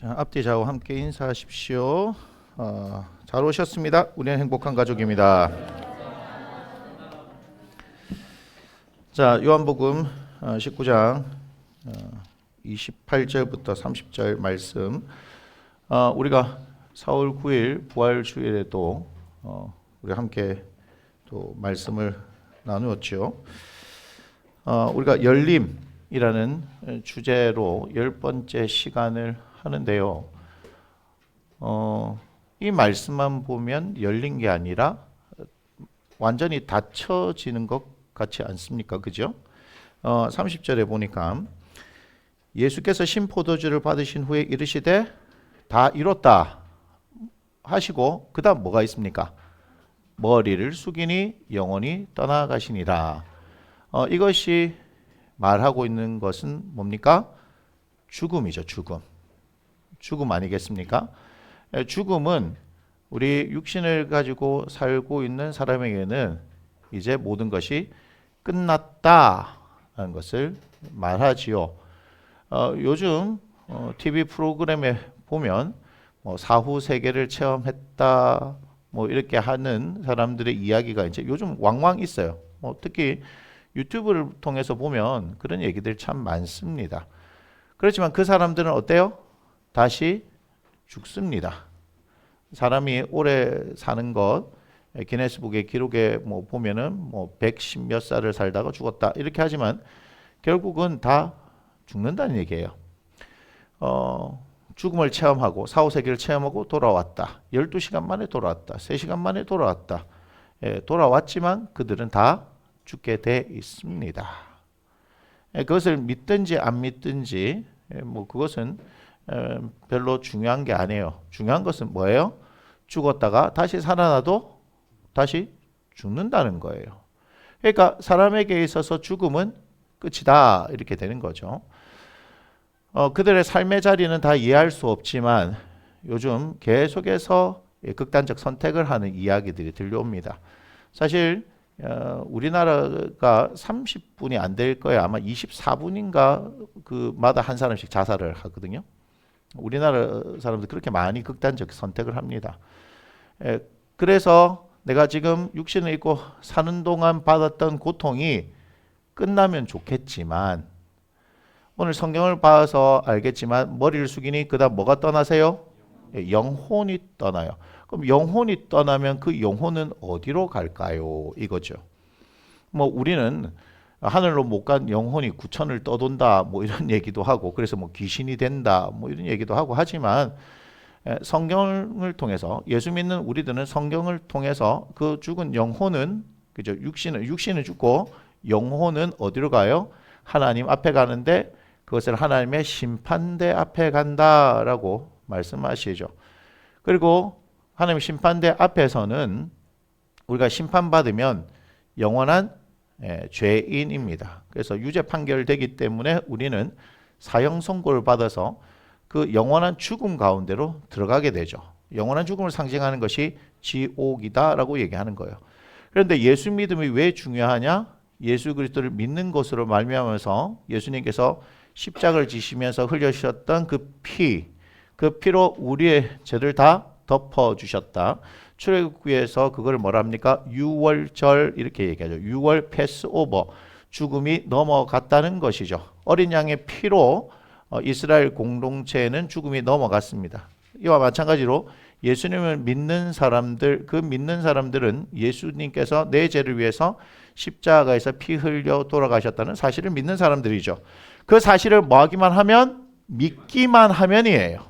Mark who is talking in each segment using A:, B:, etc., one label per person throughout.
A: 자, 앞뒤 좌우 함께 인사하십시오. 잘 오셨습니다. 우리는 행복한 가족입니다. 자, 요한복음 19장 28절부터 30절 말씀. 우리가 4월 9일 부활 주일에도 우리 함께 또 말씀을 나누었죠. 우리가 열림이라는 주제로 10번째 시간을 하는데요. 이 말씀만 보면 열린 게 아니라 완전히 닫혀지는 것 같지 않습니까? 그죠? 30절에 보니까 예수께서 신포도주를 받으신 후에 이르시되 다 이뤘다 하시고 그 다음 뭐가 있습니까? 머리를 숙이니 영원히 떠나가시니라. 이것이 말하고 있는 것은 뭡니까? 죽음이죠. 죽음 아니겠습니까? 죽음은 우리 육신을 가지고 살고 있는 사람에게는 이제 모든 것이 끝났다라는 것을 말하지요. 요즘 TV 프로그램에 보면 사후 세계를 체험했다 이렇게 하는 사람들의 이야기가 이제 요즘 왕왕 있어요. 특히 유튜브를 통해서 보면 그런 얘기들 참 많습니다. 그렇지만 그 사람들은 어때요? 다시 죽습니다. 사람이 오래 사는 것, 기네스북의 기록에 보면은 110 몇 살을 살다가 죽었다 이렇게 하지만 결국은 다 죽는다는 얘기예요. 죽음을 체험하고 사후세계를 체험하고 돌아왔다. 12시간 만에 돌아왔다. 3시간 만에 돌아왔다. 돌아왔지만 그들은 다 죽게 돼 있습니다. 그것을 믿든지 안 믿든지 그것은 별로 중요한 게 아니에요. 중요한 것은 뭐예요? 죽었다가 다시 살아나도 다시 죽는다는 거예요. 그러니까 사람에게 있어서 죽음은 끝이다 이렇게 되는 거죠. 그들의 삶의 자리는 다 이해할 수 없지만 요즘 계속해서 극단적 선택을 하는 이야기들이 들려옵니다. 사실 우리나라가 30분이 안 될 거예요. 아마 24분인가 그마다 한 사람씩 자살을 하거든요. 우리나라 사람들 그렇게 많이 극단적 선택을 합니다. 그래서 내가 지금 육신을 입고 사는 동안 받았던 고통이 끝나면 좋겠지만 오늘 성경을 봐서 알겠지만 머리를 숙이니 그다음 뭐가 떠나세요? 영혼이 떠나요. 그럼 영혼이 떠나면 그 영혼은 어디로 갈까요? 이거죠. 우리는 하늘로 못 간 영혼이 구천을 떠돈다 이런 얘기도 하고 그래서 귀신이 된다 이런 얘기도 하고 하지만 성경을 통해서 예수 믿는 우리들은 성경을 통해서 그 죽은 영혼은 그죠? 육신은 죽고 영혼은 어디로 가요? 하나님 앞에 가는데 그것을 하나님의 심판대 앞에 간다라고 말씀하시죠. 그리고 하나님 심판대 앞에서는 우리가 심판받으면 영원한 죄인입니다. 그래서 유죄 판결되기 때문에 우리는 사형 선고를 받아서 그 영원한 죽음 가운데로 들어가게 되죠. 영원한 죽음을 상징하는 것이 지옥이다라고 얘기하는 거예요. 그런데 예수 믿음이 왜 중요하냐? 예수 그리스도를 믿는 것으로 말미암아서 예수님께서 십자가를 지시면서 흘려주셨던 그 피로 우리의 죄를 다 덮어주셨다. 출애굽기에서 그걸 뭐라 합니까? 유월절 이렇게 얘기하죠. 유월 패스오버, 죽음이 넘어갔다는 것이죠. 어린 양의 피로 이스라엘 공동체에는 죽음이 넘어갔습니다. 이와 마찬가지로 예수님을 믿는 사람들, 그 믿는 사람들은 예수님께서 내 죄를 위해서 십자가에서 피 흘려 돌아가셨다는 사실을 믿는 사람들이죠. 그 사실을 뭐하기만 하면? 믿기만 하면이에요.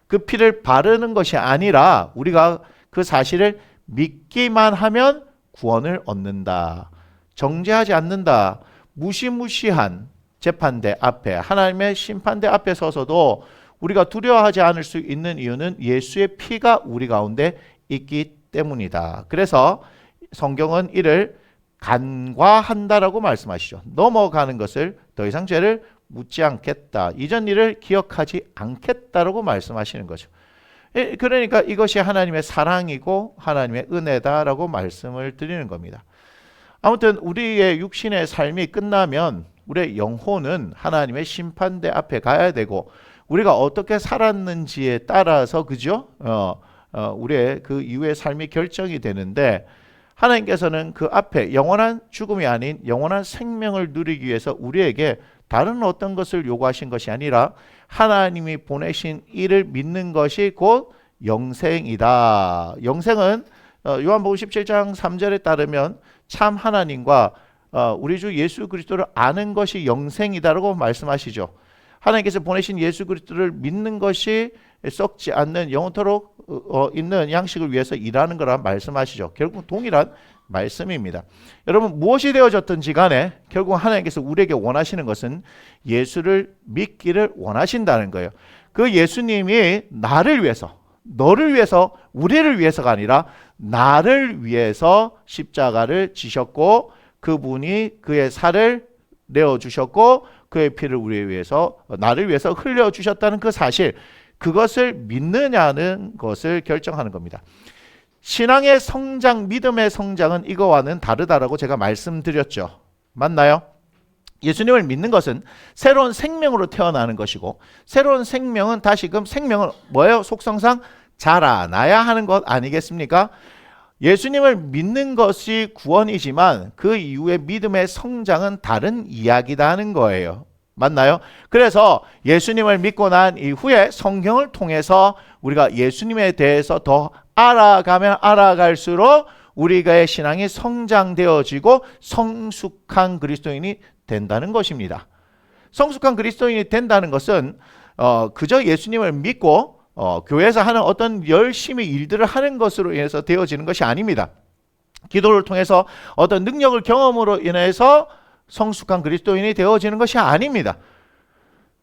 A: 그 피를 바르는 것이 아니라 우리가 그 사실을 믿기만 하면 구원을 얻는다. 정죄하지 않는다. 무시무시한 재판대 앞에 하나님의 심판대 앞에 서서도 우리가 두려워하지 않을 수 있는 이유는 예수의 피가 우리 가운데 있기 때문이다. 그래서 성경은 이를 간과한다라고 말씀하시죠. 넘어가는 것을 더 이상 죄를 묻지 않겠다. 이전 일을 기억하지 않겠다라고 말씀하시는 거죠. 그러니까 이것이 하나님의 사랑이고 하나님의 은혜다라고 말씀을 드리는 겁니다. 아무튼 우리의 육신의 삶이 끝나면 우리의 영혼은 하나님의 심판대 앞에 가야 되고 우리가 어떻게 살았는지에 따라서 그죠? 우리의 그 이후의 삶이 결정이 되는데 하나님께서는 그 앞에 영원한 죽음이 아닌 영원한 생명을 누리기 위해서 우리에게 다른 어떤 것을 요구하신 것이 아니라 하나님이 보내신 이를 믿는 것이 곧 영생이다. 영생은 요한복음 17장 3절에 따르면 참 하나님과 우리 주 예수 그리스도를 아는 것이 영생이다라고 말씀하시죠. 하나님께서 보내신 예수 그리스도를 믿는 것이 썩지 않는 영원토록 있는 양식을 위해서 일하는 거라 말씀하시죠. 결국 동일한 말씀입니다. 여러분 무엇이 되어졌든지 간에 결국 하나님께서 우리에게 원하시는 것은 예수를 믿기를 원하신다는 거예요. 그 예수님이 나를 위해서, 너를 위해서, 우리를 위해서가 아니라 나를 위해서 십자가를 지셨고 그분이 그의 살을 내어주셨고 그의 피를 우리를 위해서, 나를 위해서 흘려주셨다는 그 사실, 그것을 믿느냐는 것을 결정하는 겁니다. 신앙의 성장, 믿음의 성장은 이거와는 다르다라고 제가 말씀드렸죠. 맞나요? 예수님을 믿는 것은 새로운 생명으로 태어나는 것이고 새로운 생명은 다시금 생명은 뭐예요? 속성상 자라나야 하는 것 아니겠습니까? 예수님을 믿는 것이 구원이지만 그 이후의 믿음의 성장은 다른 이야기다 하는 거예요. 맞나요? 그래서 예수님을 믿고 난 이후에 성경을 통해서 우리가 예수님에 대해서 더 알아가면 알아갈수록 우리의 신앙이 성장되어지고 성숙한 그리스도인이 된다는 것입니다. 성숙한 그리스도인이 된다는 것은 그저 예수님을 믿고 교회에서 하는 어떤 열심히 일들을 하는 것으로 인해서 되어지는 것이 아닙니다. 기도를 통해서 어떤 능력을 경험으로 인해서 성숙한 그리스도인이 되어지는 것이 아닙니다.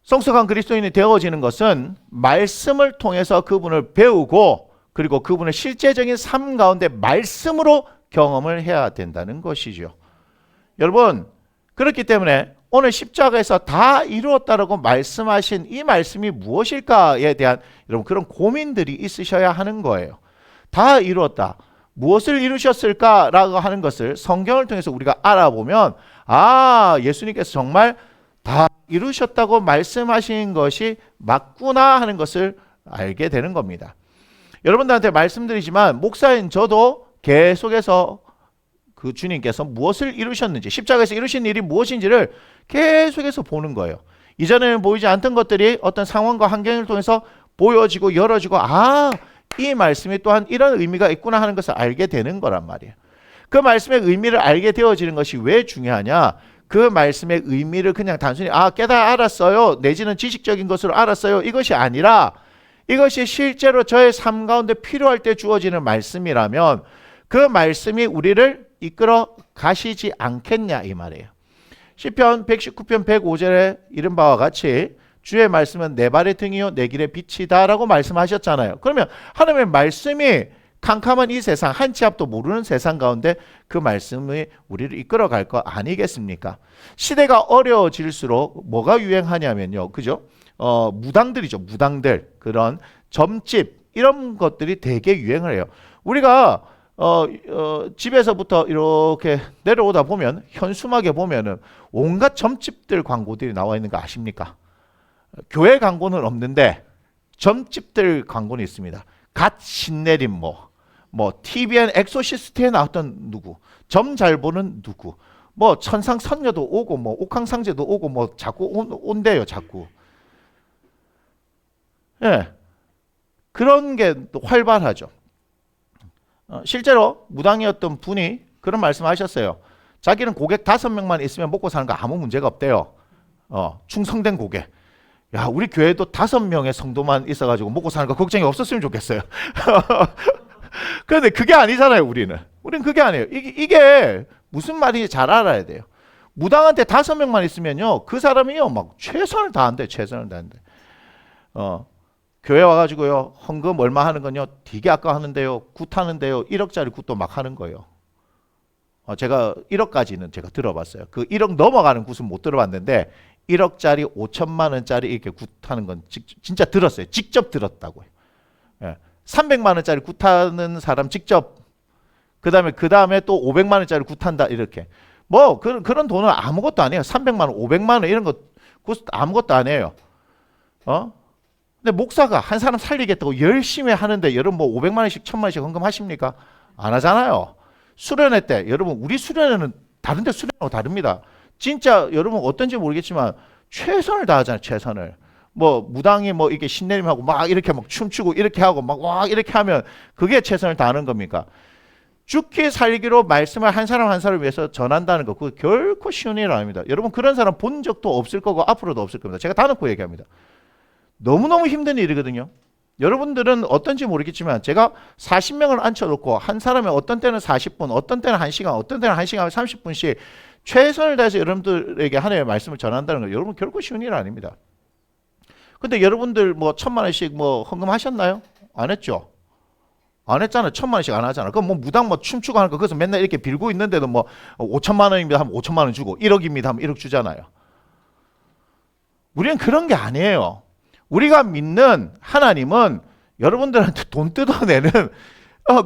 A: 성숙한 그리스도인이 되어지는 것은 말씀을 통해서 그분을 배우고 그리고 그분의 실제적인 삶 가운데 말씀으로 경험을 해야 된다는 것이죠. 여러분, 그렇기 때문에 오늘 십자가에서 다 이루었다라고 말씀하신 이 말씀이 무엇일까에 대한 여러분 그런 고민들이 있으셔야 하는 거예요. 다 이루었다. 무엇을 이루셨을까라고 하는 것을 성경을 통해서 우리가 알아보면 예수님께서 정말 다 이루셨다고 말씀하신 것이 맞구나 하는 것을 알게 되는 겁니다. 여러분들한테 말씀드리지만 목사인 저도 계속해서 그 주님께서 무엇을 이루셨는지 십자가에서 이루신 일이 무엇인지를 계속해서 보는 거예요. 이전에는 보이지 않던 것들이 어떤 상황과 환경을 통해서 보여지고 열어지고 이 말씀이 또한 이런 의미가 있구나 하는 것을 알게 되는 거란 말이에요. 그 말씀의 의미를 알게 되어지는 것이 왜 중요하냐? 그 말씀의 의미를 그냥 단순히 깨달아 알았어요 내지는 지식적인 것으로 알았어요 이것이 아니라 이것이 실제로 저의 삶 가운데 필요할 때 주어지는 말씀이라면 그 말씀이 우리를 이끌어 가시지 않겠냐 이 말이에요. 시편 119편 105절에 이른 바와 같이 주의 말씀은 내 발의 등이요 내 길의 빛이다 라고 말씀하셨잖아요. 그러면 하나님의 말씀이 캄캄한 이 세상 한 치 앞도 모르는 세상 가운데 그 말씀이 우리를 이끌어 갈 거 아니겠습니까? 시대가 어려워질수록 뭐가 유행하냐면요. 그죠? 무당들이죠. 무당들. 그런 점집 이런 것들이 되게 유행을 해요. 우리가 집에서부터 이렇게 내려오다 보면 현수막에 보면은 온갖 점집들 광고들이 나와 있는 거 아십니까? 교회 광고는 없는데 점집들 광고는 있습니다. 갓 신내림 TVN 엑소시스트에 나왔던 누구, 점 잘 보는 누구, 천상 선녀도 오고 옥황상제도 오고 자꾸 온대요 자꾸. 예, 그런 게 활발하죠. 실제로 무당이었던 분이 그런 말씀하셨어요. 자기는 고객 5명만 있으면 먹고 사는 거 아무 문제가 없대요. 충성된 고객. 야, 우리 교회도 5명의 성도만 있어가지고 먹고 사는 거 걱정이 없었으면 좋겠어요. 그런데 그게 아니잖아요. 우리는 그게 아니에요. 이게 무슨 말인지 잘 알아야 돼요. 무당한테 5명만 있으면요 그 사람이요 막 최선을 다한대. 교회 와가지고요 헌금 얼마 하는 건요 되게 아까워하는데요 굿 하는데요 1억짜리 굿도 막 하는 거예요. 제가 1억까지는 제가 들어봤어요. 그 1억 넘어가는 굿은 못 들어봤는데 1억짜리 5천만 원짜리 이렇게 굿 하는 건 진짜 들었어요. 직접 들었다고요. 300만 원짜리 굿 하는 사람 직접 그 다음에 또 500만 원짜리 굿 한다 이렇게 그런 돈은 아무것도 아니에요. 300만 원 500만 원 이런 거 굿 아무것도 아니에요. 근데 목사가 한 사람 살리겠다고 열심히 하는데 여러분 뭐 500만 원씩 1000만 원씩 헌금하십니까? 안 하잖아요. 수련회 때 여러분 우리 수련회는 다른데 수련회하고 다릅니다. 진짜 여러분 어떤지 모르겠지만 최선을 다하잖아요. 최선을. 뭐 무당이 뭐 이렇게 신내림하고 막 이렇게 막 춤추고 이렇게 하고 막 와 이렇게 하면 그게 최선을 다하는 겁니까? 죽기 살기로 말씀을 한 사람 한 사람을 위해서 전한다는 거 그거 결코 쉬운 일 아닙니다. 여러분 그런 사람 본 적도 없을 거고 앞으로도 없을 겁니다. 제가 다 놓고 얘기합니다. 너무너무 힘든 일이거든요. 여러분들은 어떤지 모르겠지만 제가 40명을 앉혀놓고 한 사람이 어떤 때는 40분, 어떤 때는 1시간, 어떤 때는 1시간 30분씩 최선을 다해서 여러분들에게 하나님의 말씀을 전한다는 거 여러분 결코 쉬운 일 아닙니다. 근데 여러분들 뭐 1000만 원씩 뭐 헌금하셨나요? 안 했죠? 안 했잖아요. 1000만 원씩 안 하잖아. 그럼 뭐 무당 뭐 춤추고 하는 거 그래서 맨날 이렇게 빌고 있는데도 뭐 5천만 원입니다 하면 5천만 원 주고 1억입니다 하면 1억 주잖아요. 우리는 그런 게 아니에요. 우리가 믿는 하나님은 여러분들한테 돈 뜯어내는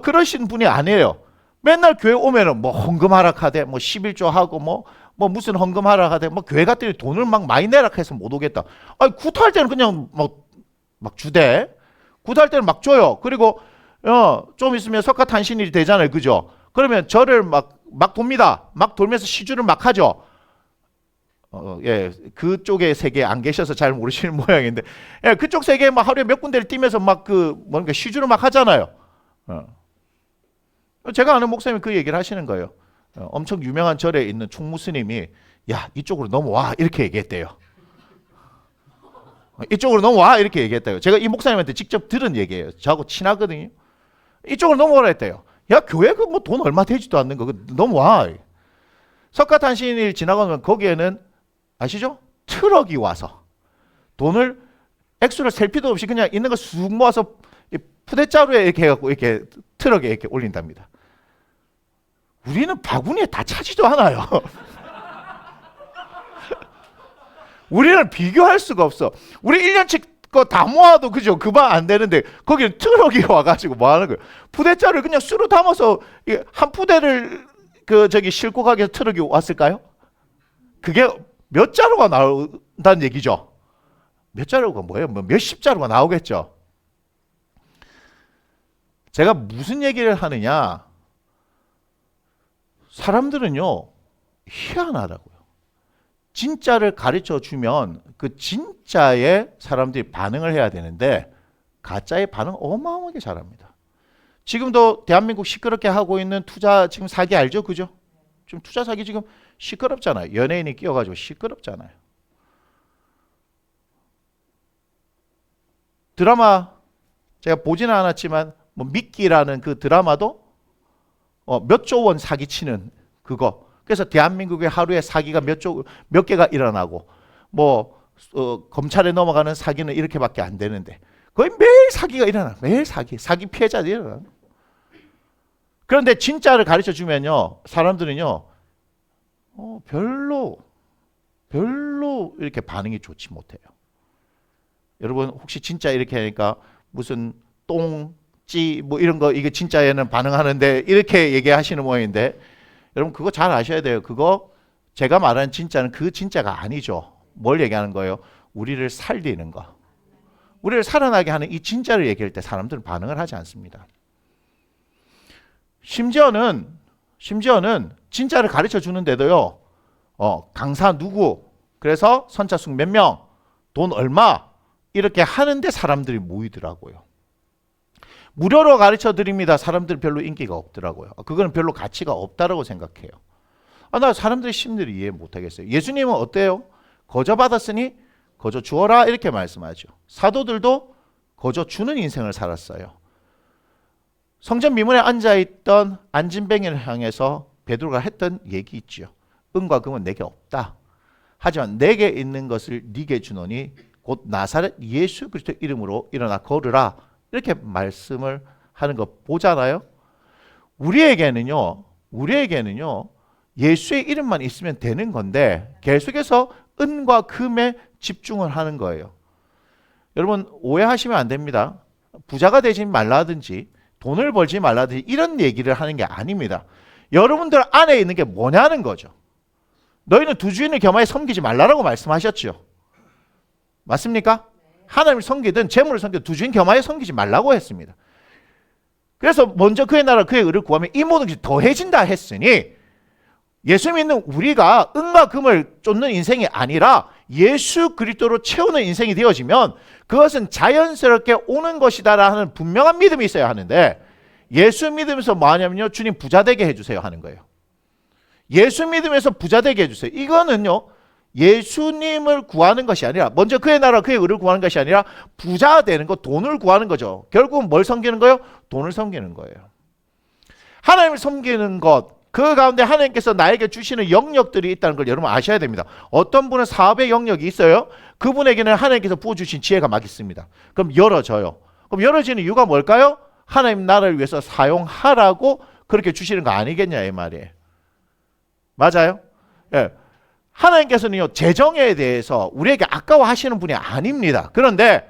A: 그러신 분이 아니에요. 맨날 교회 오면은 뭐 헌금하라 하되 뭐 11조 하고 뭐 무슨 헌금하라 하되 뭐 교회 갔더니 돈을 막 많이 내라 해서 못 오겠다. 아니 구토할 때는 그냥 막 주대. 구토할 때는 막 줘요. 그리고 좀 있으면 석가탄신일이 되잖아요. 그죠? 그러면 절을 막 돕니다. 막 돌면서 시주를 막 하죠. 예, 그쪽의 세계에 안 계셔서 잘 모르시는 모양인데, 예, 그쪽 세계에 막 하루에 몇 군데를 뛰면서 막 뭔가 시주를 막 하잖아요. 제가 아는 목사님이 그 얘기를 하시는 거예요. 엄청 유명한 절에 있는 총무스님이 야, 이쪽으로 넘어와 이렇게 얘기했대요. 이쪽으로 넘어와 이렇게 얘기했대요. 제가 이 목사님한테 직접 들은 얘기예요. 저하고 친하거든요. 이쪽으로 넘어오라 했대요. 야, 교회 그 뭐 돈 얼마 되지도 않는 거 넘어와. 석가탄신일 지나가면 거기에는 아시죠? 트럭이 와서 돈을 액수를 셀 필요도 없이 그냥 있는 거 쑥 모아서 푸대자루에 이렇게 해갖고 이렇게 트럭에 이렇게 올린답니다. 우리는 바구니에 다 차지도 않아요. 우리는 비교할 수가 없어. 우리 1년치 거 다 모아도 그죠? 그만 안 되는데 거기는 트럭이 와가지고 뭐 하는 거예요? 푸대자루를 그냥 쑥으로 담아서 한 푸대를 싣고 가기 위해서 트럭이 왔을까요? 그게 몇 자루가 나온다는 얘기죠. 몇 자루가 뭐예요? 뭐 몇십 자루가 나오겠죠. 제가 무슨 얘기를 하느냐? 사람들은요 희한하다고요. 진짜를 가르쳐 주면 그 진짜에 사람들이 반응을 해야 되는데 가짜의 반응 어마어마하게 잘합니다. 지금도 대한민국 시끄럽게 하고 있는 투자 지금 사기 알죠? 그죠? 지금 투자 사기 지금 시끄럽잖아요. 연예인이 끼어가지고 시끄럽잖아요. 드라마 제가 보지는 않았지만 뭐 미끼라는 그 드라마도 몇 조 원 사기치는 그거. 그래서 대한민국의 하루에 사기가 몇 개가 일어나고 검찰에 넘어가는 사기는 이렇게밖에 안 되는데 거의 매일 사기가 일어나. 매일 사기 피해자들이 일어나. 그런데 진짜를 가르쳐 주면요 사람들은요 별로 이렇게 반응이 좋지 못해요. 여러분 혹시 진짜 이렇게 하니까 무슨 똥찌 뭐 이런 거 이게 진짜에는 반응하는데 이렇게 얘기하시는 모양인데 여러분 그거 잘 아셔야 돼요. 그거 제가 말하는 진짜는 그 진짜가 아니죠. 뭘 얘기하는 거예요? 우리를 살리는 거. 우리를 살아나게 하는 이 진짜를 얘기할 때 사람들은 반응을 하지 않습니다. 심지어는 진짜를 가르쳐 주는데도요. 강사 누구 그래서 선착순 몇 명 돈 얼마 이렇게 하는데 사람들이 모이더라고요. 무료로 가르쳐 드립니다. 사람들 별로 인기가 없더라고요. 그거는 별로 가치가 없다라고 생각해요. 나 사람들의 심리를 이해 못하겠어요. 예수님은 어때요? 거저 받았으니 거저 주어라 이렇게 말씀하죠. 사도들도 거저 주는 인생을 살았어요. 성전 미문에 앉아있던 안진뱅이를 향해서 베드로가 했던 얘기 있죠. 은과 금은 내게 없다. 하지만 내게 있는 것을 네게 주노니 곧 나사렛 예수 그리스도 이름으로 일어나 걸으라. 이렇게 말씀을 하는 거 보잖아요. 우리에게는요 예수의 이름만 있으면 되는 건데 계속해서 은과 금에 집중을 하는 거예요. 여러분 오해하시면 안 됩니다. 부자가 되지 말라든지 돈을 벌지 말라든지 이런 얘기를 하는 게 아닙니다. 여러분들 안에 있는 게 뭐냐는 거죠. 너희는 두 주인을 겸하여 섬기지 말라라고 말씀하셨죠. 맞습니까? 하나님을 섬기든 재물을 섬기든 두 주인 겸하여 섬기지 말라고 했습니다. 그래서 먼저 그의 나라 그의 의를 구하면 이 모든 것이 더해진다 했으니 예수 믿는 우리가 은과 금을 쫓는 인생이 아니라 예수 그리스도로 채우는 인생이 되어지면 그것은 자연스럽게 오는 것이다라는 분명한 믿음이 있어야 하는데 예수 믿으면서 뭐 하냐면요, 주님 부자 되게 해주세요 하는 거예요. 예수 믿으면서 부자 되게 해주세요. 이거는요, 예수님을 구하는 것이 아니라 먼저 그의 나라 그의 의를 구하는 것이 아니라 부자 되는 거, 돈을 구하는 거죠. 결국은 뭘 섬기는 거예요? 돈을 섬기는 거예요. 하나님을 섬기는 것, 그 가운데 하나님께서 나에게 주시는 영역들이 있다는 걸 여러분 아셔야 됩니다. 어떤 분은 사업의 영역이 있어요. 그분에게는 하나님께서 부어주신 지혜가 막 있습니다. 그럼 열어져요. 그럼 열어지는 이유가 뭘까요? 하나님 나라를 위해서 사용하라고 그렇게 주시는 거 아니겠냐 이 말이에요. 맞아요? 예. 하나님께서는요, 재정에 대해서 우리에게 아까워하시는 분이 아닙니다. 그런데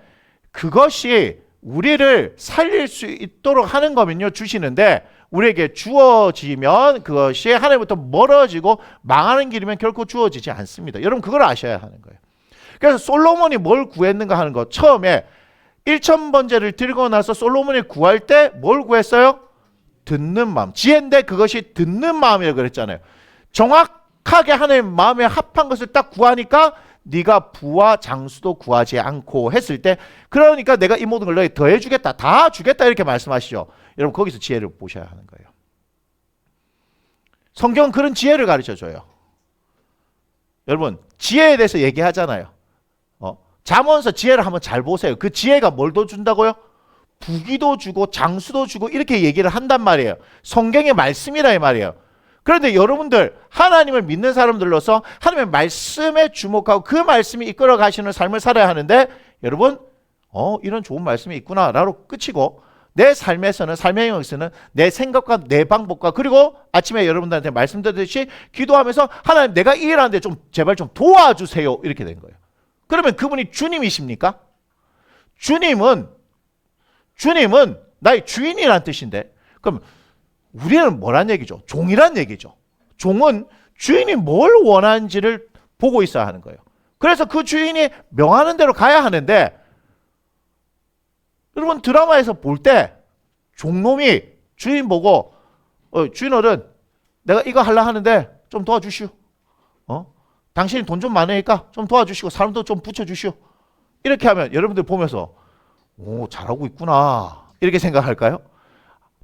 A: 그것이 우리를 살릴 수 있도록 하는 거면요, 주시는데 우리에게 주어지면 그것이 하나님부터 멀어지고 망하는 길이면 결코 주어지지 않습니다. 여러분 그걸 아셔야 하는 거예요. 그래서 솔로몬이 뭘 구했는가 하는 거, 처음에 1,000번제를 드리고 나서 솔로몬이 구할 때 뭘 구했어요? 듣는 마음. 지혜인데 그것이 듣는 마음이라고 그랬잖아요. 정확하게 하나님 마음에 합한 것을 딱 구하니까 네가 부와 장수도 구하지 않고 했을 때, 그러니까 내가 이 모든 걸 너에게 더해 주겠다, 다 주겠다 이렇게 말씀하시죠. 여러분 거기서 지혜를 보셔야 하는 거예요. 성경은 그런 지혜를 가르쳐줘요. 여러분 지혜에 대해서 얘기하잖아요. 잠언서 지혜를 한번 잘 보세요. 그 지혜가 뭘 더 준다고요? 부귀도 주고 장수도 주고 이렇게 얘기를 한단 말이에요. 성경의 말씀이라 이 말이에요. 그런데 여러분들 하나님을 믿는 사람들로서 하나님의 말씀에 주목하고 그 말씀이 이끌어 가시는 삶을 살아야 하는데, 여러분 이런 좋은 말씀이 있구나 라고 끝이고, 내 삶에서는, 삶의 영역에서는 내 생각과 내 방법과, 그리고 아침에 여러분들한테 말씀드렸듯이 기도하면서 하나님 내가 이 일하는데 좀 제발 좀 도와주세요 이렇게 된 거예요. 그러면 그분이 주님이십니까? 주님은 나의 주인이란 뜻인데, 그럼 우리는 뭐란 얘기죠? 종이란 얘기죠. 종은 주인이 뭘 원하는지를 보고 있어야 하는 거예요. 그래서 그 주인이 명하는 대로 가야 하는데, 여러분 드라마에서 볼 때 종놈이 주인 보고 주인 어른 내가 이거 하려 하는데 좀 도와주시오. 당신이 돈 좀 많으니까 좀 도와주시고 사람도 좀 붙여주시오. 이렇게 하면 여러분들 보면서 오 잘하고 있구나 이렇게 생각할까요?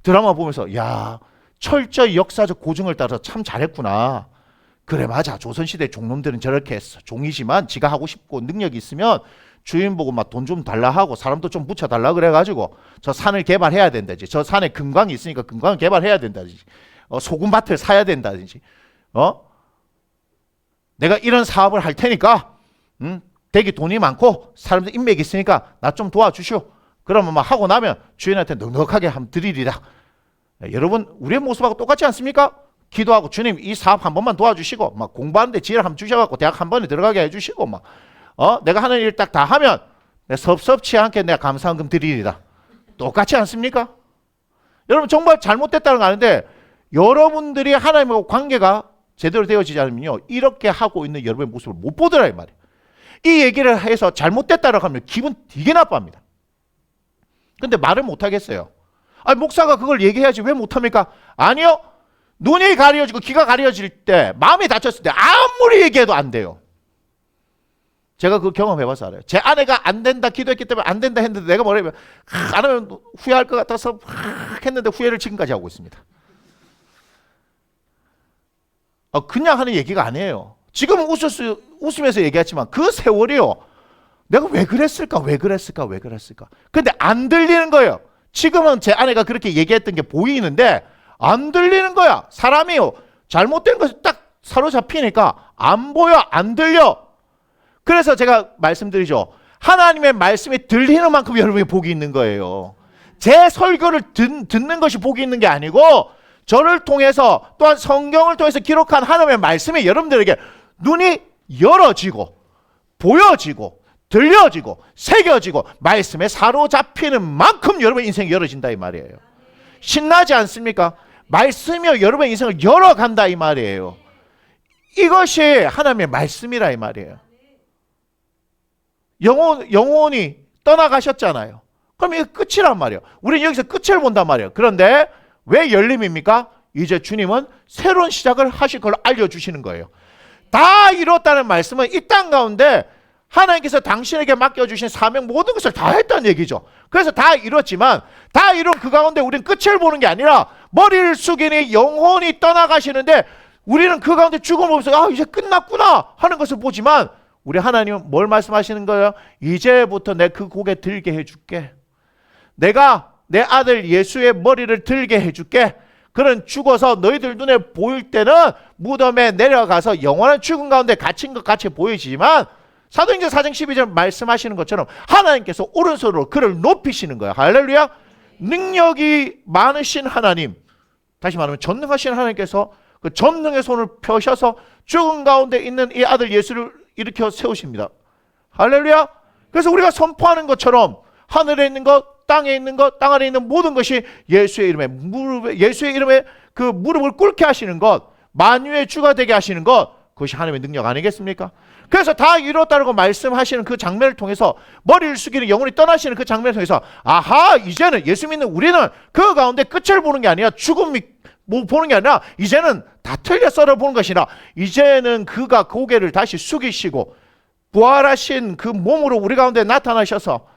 A: 드라마 보면서 야 철저히 역사적 고증을 따라서 참 잘했구나. 그래 맞아, 조선시대 종놈들은 저렇게 했어. 종이지만 지가 하고 싶고 능력이 있으면 주인 보고 막 돈 좀 달라 하고 사람도 좀 붙여달라 그래가지고 저 산을 개발해야 된다든지, 저 산에 금광이 있으니까 금광을 개발해야 된다든지, 소금밭을 사야 된다든지, 내가 이런 사업을 할 테니까 되게 돈이 많고 사람들 인맥이 있으니까 나 좀 도와주시오. 그러면 막 하고 나면 주인한테 넉넉하게 한번 드리리라. 여러분 우리의 모습하고 똑같지 않습니까? 기도하고 주님 이 사업 한 번만 도와주시고, 막 공부하는데 지혜를 한번 주셔갖고 대학 한 번에 들어가게 해주시고, 막 내가 하는 일 딱 다 하면 섭섭치 않게 내가 감사한금 드리리라. 똑같지 않습니까? 여러분 정말 잘못됐다는 거 아는데, 여러분들이 하나님하고 관계가 제대로 되어지지 않으면요 이렇게 하고 있는 여러분의 모습을 못 보더라 이 말이에요. 이 얘기를 해서 잘못됐다라고 하면 기분 되게 나빠합니다. 근데 말을 못 하겠어요. 아니 목사가 그걸 얘기해야지 왜 못합니까? 아니요, 눈이 가려지고 귀가 가려질 때, 마음이 다쳤을 때 아무리 얘기해도 안 돼요. 제가 그 경험해봐서 알아요. 제 아내가 안 된다 기도했기 때문에 안 된다 했는데 내가 뭐라면 안 하면 후회할 것 같아서 했는데 후회를 지금까지 하고 있습니다. 그냥 하는 얘기가 아니에요. 지금은 웃으면서 얘기했지만 그 세월이요, 내가 왜 그랬을까 근데 안 들리는 거예요. 지금은 제 아내가 그렇게 얘기했던 게 보이는데 안 들리는 거야. 사람이요 잘못된 것이 딱 사로잡히니까 안 보여, 안 들려. 그래서 제가 말씀드리죠, 하나님의 말씀이 들리는 만큼 여러분이 복이 있는 거예요. 제 설교를 듣는 것이 복이 있는 게 아니고, 저를 통해서 또한 성경을 통해서 기록한 하나님의 말씀이 여러분들에게 눈이 열어지고 보여지고 들려지고 새겨지고 말씀에 사로잡히는 만큼 여러분의 인생이 열어진다 이 말이에요. 신나지 않습니까? 말씀이요 여러분의 인생을 열어간다 이 말이에요. 이것이 하나님의 말씀이라 이 말이에요. 영혼이 떠나가셨잖아요. 그럼 이게 끝이란 말이에요. 우리는 여기서 끝을 본단 말이에요. 그런데 왜 열림입니까? 이제 주님은 새로운 시작을 하실 걸 알려주시는 거예요. 다 이뤘다는 말씀은 이 땅 가운데 하나님께서 당신에게 맡겨주신 사명 모든 것을 다 했다는 얘기죠. 그래서 다 이뤘지만 다 이룬 그 가운데 우리는 끝을 보는 게 아니라 머리를 숙이니 영혼이 떠나가시는데 우리는 그 가운데 죽음 없어 이제 끝났구나 하는 것을 보지만 우리 하나님은 뭘 말씀하시는 거예요? 이제부터 내 그 고개 들게 해줄게. 내가 내 아들 예수의 머리를 들게 해줄게. 그는 죽어서 너희들 눈에 보일 때는 무덤에 내려가서 영원한 죽음 가운데 갇힌 것 같이 보이지만 사도행전 4장 12절 말씀하시는 것처럼 하나님께서 오른손으로 그를 높이시는 거예요. 할렐루야. 능력이 많으신 하나님, 다시 말하면 전능하신 하나님께서 그 전능의 손을 펴셔서 죽음 가운데 있는 이 아들 예수를 일으켜 세우십니다. 할렐루야. 그래서 우리가 선포하는 것처럼 하늘에 있는 것, 땅에 있는 것, 땅 안에 있는 모든 것이 예수의 이름에 그 무릎을 꿇게 하시는 것, 만유의 주가 되게 하시는 것, 그것이 하나님의 능력 아니겠습니까? 그래서 다 이뤘다고 말씀하시는 그 장면을 통해서 머리를 숙이는 영혼이 떠나시는 그 장면을 통해서 아하, 이제는 예수 믿는 우리는 그 가운데 끝을 보는 게 아니라 죽음이 보는 게 아니라 이제는 다 틀려 썰어 보는 것이라 이제는 그가 고개를 다시 숙이시고 부활하신 그 몸으로 우리 가운데 나타나셔서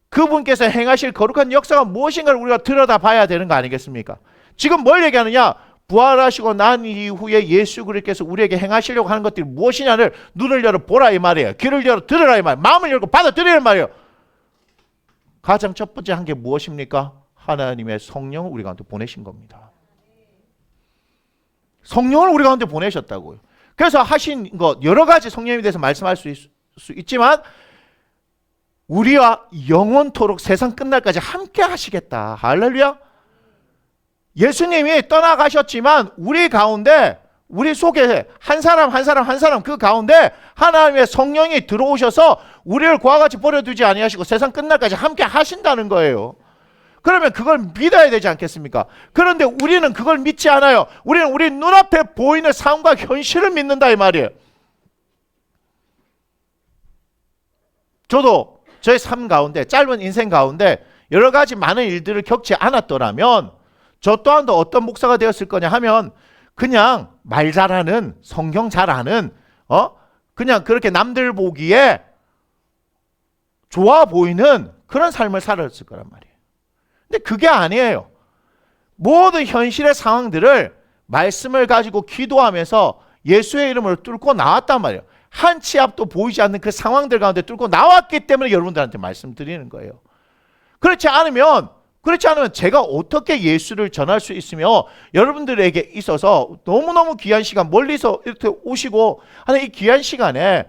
A: 그분께서 행하실 거룩한 역사가 무엇인가를 우리가 들여다봐야 되는 거 아니겠습니까? 지금 뭘 얘기하느냐? 부활하시고 난 이후에 예수 그리스도께서 우리에게 행하시려고 하는 것들이 무엇이냐를 눈을 열어 보라 이 말이에요. 귀를 열어 들으라 이 말이에요. 마음을 열고 받아들이라 이 말이에요. 가장 첫 번째 한 게 무엇입니까? 하나님의 성령을 우리 가운데 보내신 겁니다. 성령을 우리 가운데 보내셨다고요. 그래서 하신 것 여러 가지 성령에 대해서 말씀할 수 있지만 우리와 영원토록 세상 끝날까지 함께 하시겠다. 할렐루야. 예수님이 떠나가셨지만 우리 가운데 우리 속에 한 사람 그 가운데 하나님의 성령이 들어오셔서 우리를 그와 같이 버려두지 아니하시고 세상 끝날까지 함께 하신다는 거예요. 그러면 그걸 믿어야 되지 않겠습니까? 그런데 우리는 그걸 믿지 않아요. 우리는 우리 눈앞에 보이는 삶과 현실을 믿는다 이 말이에요. 저도 저의 삶 가운데 짧은 인생 가운데 여러 가지 많은 일들을 겪지 않았더라면 저 또한도 어떤 목사가 되었을 거냐 하면 그냥 말 잘하는 성경 잘하는 그냥 그렇게 남들 보기에 좋아 보이는 그런 삶을 살았을 거란 말이에요. 근데 그게 아니에요. 모든 현실의 상황들을 말씀을 가지고 기도하면서 예수의 이름으로 뚫고 나왔단 말이에요. 한 치 앞도 보이지 않는 그 상황들 가운데 뚫고 나왔기 때문에 여러분들한테 말씀드리는 거예요. 그렇지 않으면 제가 어떻게 예수를 전할 수 있으며 여러분들에게 있어서 너무너무 귀한 시간 멀리서 이렇게 오시고 하는 이 귀한 시간에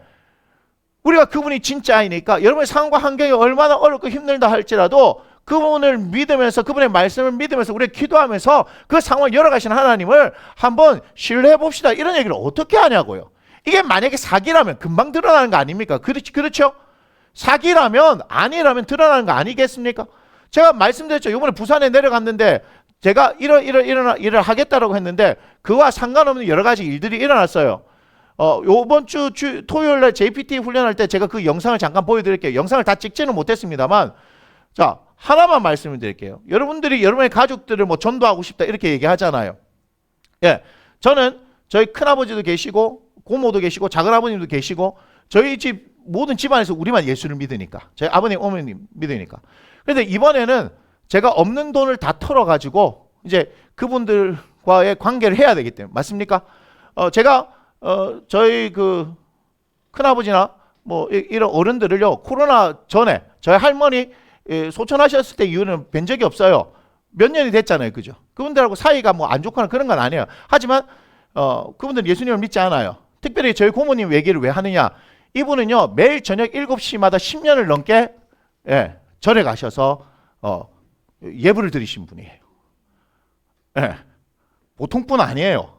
A: 우리가 그분이 진짜이니까 여러분의 상황과 환경이 얼마나 어렵고 힘들다 할지라도 그분을 믿으면서 그분의 말씀을 믿으면서 우리가 기도하면서 그 상황을 열어가시는 하나님을 한번 신뢰해 봅시다. 이런 얘기를 어떻게 하냐고요. 이게 만약에 사기라면 금방 드러나는 거 아닙니까? 그렇죠? 사기라면 아니라면 드러나는 거 아니겠습니까? 제가 말씀드렸죠. 이번에 부산에 내려갔는데 제가 이런 일을 하겠다라고 했는데 그와 상관없는 여러 가지 일들이 일어났어요. 요번 주 토요일 날 JPT 훈련할 때 제가 그 영상을 잠깐 보여드릴게요. 영상을 다 찍지는 못했습니다만 자 하나만 말씀을 드릴게요. 여러분들이 여러분의 가족들을 뭐 전도하고 싶다 이렇게 얘기하잖아요. 예, 저는 저희 큰아버지도 계시고 고모도 계시고 작은아버님도 계시고 저희 집 모든 집안에서 우리만 예수를 믿으니까 저희 아버님 어머님 믿으니까. 그런데 이번에는 제가 없는 돈을 다 털어가지고 이제 그분들과의 관계를 해야 되기 때문에 맞습니까? 제가 저희 그 큰아버지나 뭐 이런 어른들을요 코로나 전에 저희 할머니 소천하셨을 때 이후는 뵌 적이 없어요. 몇 년이 됐잖아요, 그죠? 그분들하고 사이가 뭐 안 좋거나 그런 건 아니에요. 하지만 그분들은 예수님을 믿지 않아요. 특별히 저희 고모님 얘기를 왜 하느냐? 이분은요 매일 저녁 7시마다 10년을 넘게 절에 가셔서 예불을 드리신 분이에요. 예, 보통 분 아니에요.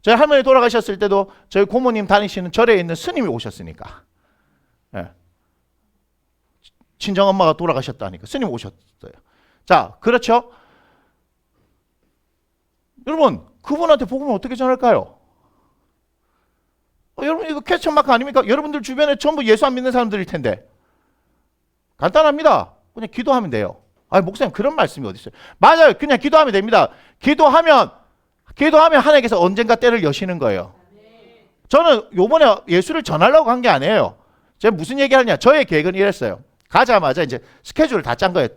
A: 저희 할머니 돌아가셨을 때도 저희 고모님 다니시는 절에 있는 스님이 오셨으니까. 예. 친정엄마가 돌아가셨다니까 스님 오셨어요. 자, 그렇죠? 여러분, 그분한테 복음을 어떻게 전할까요? 여러분, 이거 퀘스천 마크 아닙니까? 여러분들 주변에 전부 예수 안 믿는 사람들일 텐데. 간단합니다. 그냥 기도하면 돼요. 아니 목사님 그런 말씀이 어디 있어요? 맞아요. 그냥 기도하면 됩니다. 기도하면 하나님께서 언젠가 때를 여시는 거예요. 저는 요번에 예수를 전하려고 한 게 아니에요. 제가 무슨 얘기하느냐. 저의 계획은 이랬어요. 가자마자 이제 스케줄을 다 짠 거예요.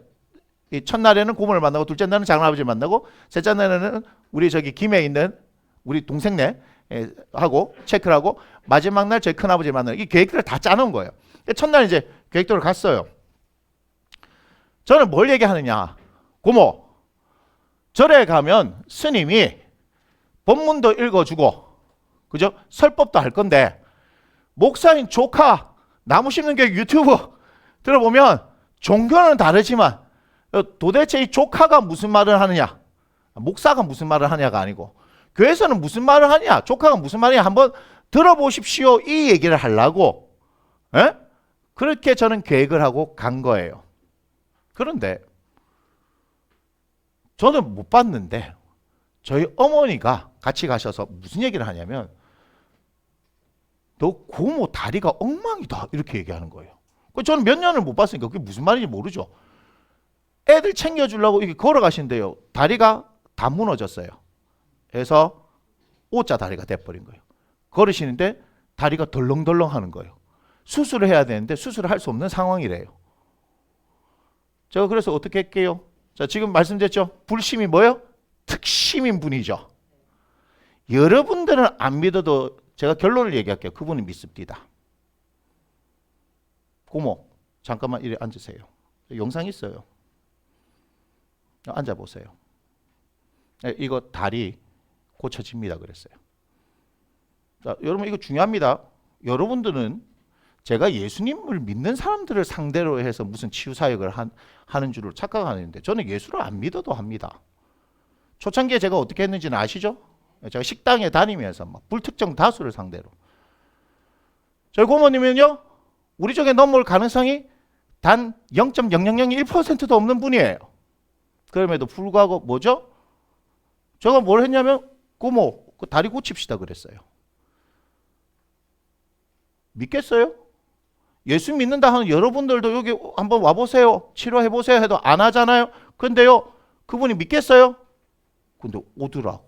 A: 이 첫날에는 고모를 만나고 둘째 날은 장로아버지를 만나고 셋째 날에는 우리 저기 김해 있는 우리 동생네 하고 체크를 하고 마지막 날 저희 큰아버지를 만나는 이 계획들을 다 짜놓은 거예요. 첫날 이제 계획대로 갔어요. 저는 뭘 얘기하느냐. 고모 절에 가면 스님이 본문도 읽어주고 그죠? 설법도 할 건데 목사님 조카 나무 심는 교육 유튜브 들어보면 종교는 다르지만 도대체 이 조카가 무슨 말을 하느냐, 목사가 무슨 말을 하냐가 아니고 교회에서는 무슨 말을 하냐, 조카가 무슨 말이냐 한번 들어보십시오 이 얘기를 하려고 그렇게 저는 계획을 하고 간 거예요. 그런데 저는 못 봤는데 저희 어머니가 같이 가셔서 무슨 얘기를 하냐면 너 고모 다리가 엉망이다 이렇게 얘기하는 거예요. 저는 몇 년을 못 봤으니까 그게 무슨 말인지 모르죠. 애들 챙겨주려고 이렇게 걸어가신대요. 다리가 다 무너졌어요. 그래서 O자 다리가 돼버린 거예요. 걸으시는데 다리가 덜렁덜렁 하는 거예요. 수술을 해야 되는데 수술을 할 수 없는 상황이래요. 제가 그래서 어떻게 할게요? 자, 지금 말씀드렸죠? 불심이 뭐예요? 특심인 분이죠. 여러분들은 안 믿어도 제가 결론을 얘기할게요. 그분은 믿습니다. 고모 잠깐만 이리 앉으세요. 영상 있어요. 앉아보세요. 이거 다리 고쳐집니다 그랬어요. 자, 여러분 이거 중요합니다. 여러분들은 제가 예수님을 믿는 사람들을 상대로 해서 무슨 치유사역을 하는 줄을 착각하는데 저는 예수를 안 믿어도 합니다. 초창기에 제가 어떻게 했는지는 아시죠? 제가 식당에 다니면서 막 불특정 다수를 상대로 저희 고모님은요 우리 쪽에 넘어올 가능성이 단 0.0001%도 없는 분이에요. 그럼에도 불구하고 뭐죠? 제가 뭘 했냐면 고모 그 다리 고칩시다 그랬어요. 믿겠어요? 예수 믿는다 하는 여러분들도 여기 한번 와보세요. 치료해보세요 해도 안 하잖아요. 근데요 그분이 믿겠어요? 근데 오더라고.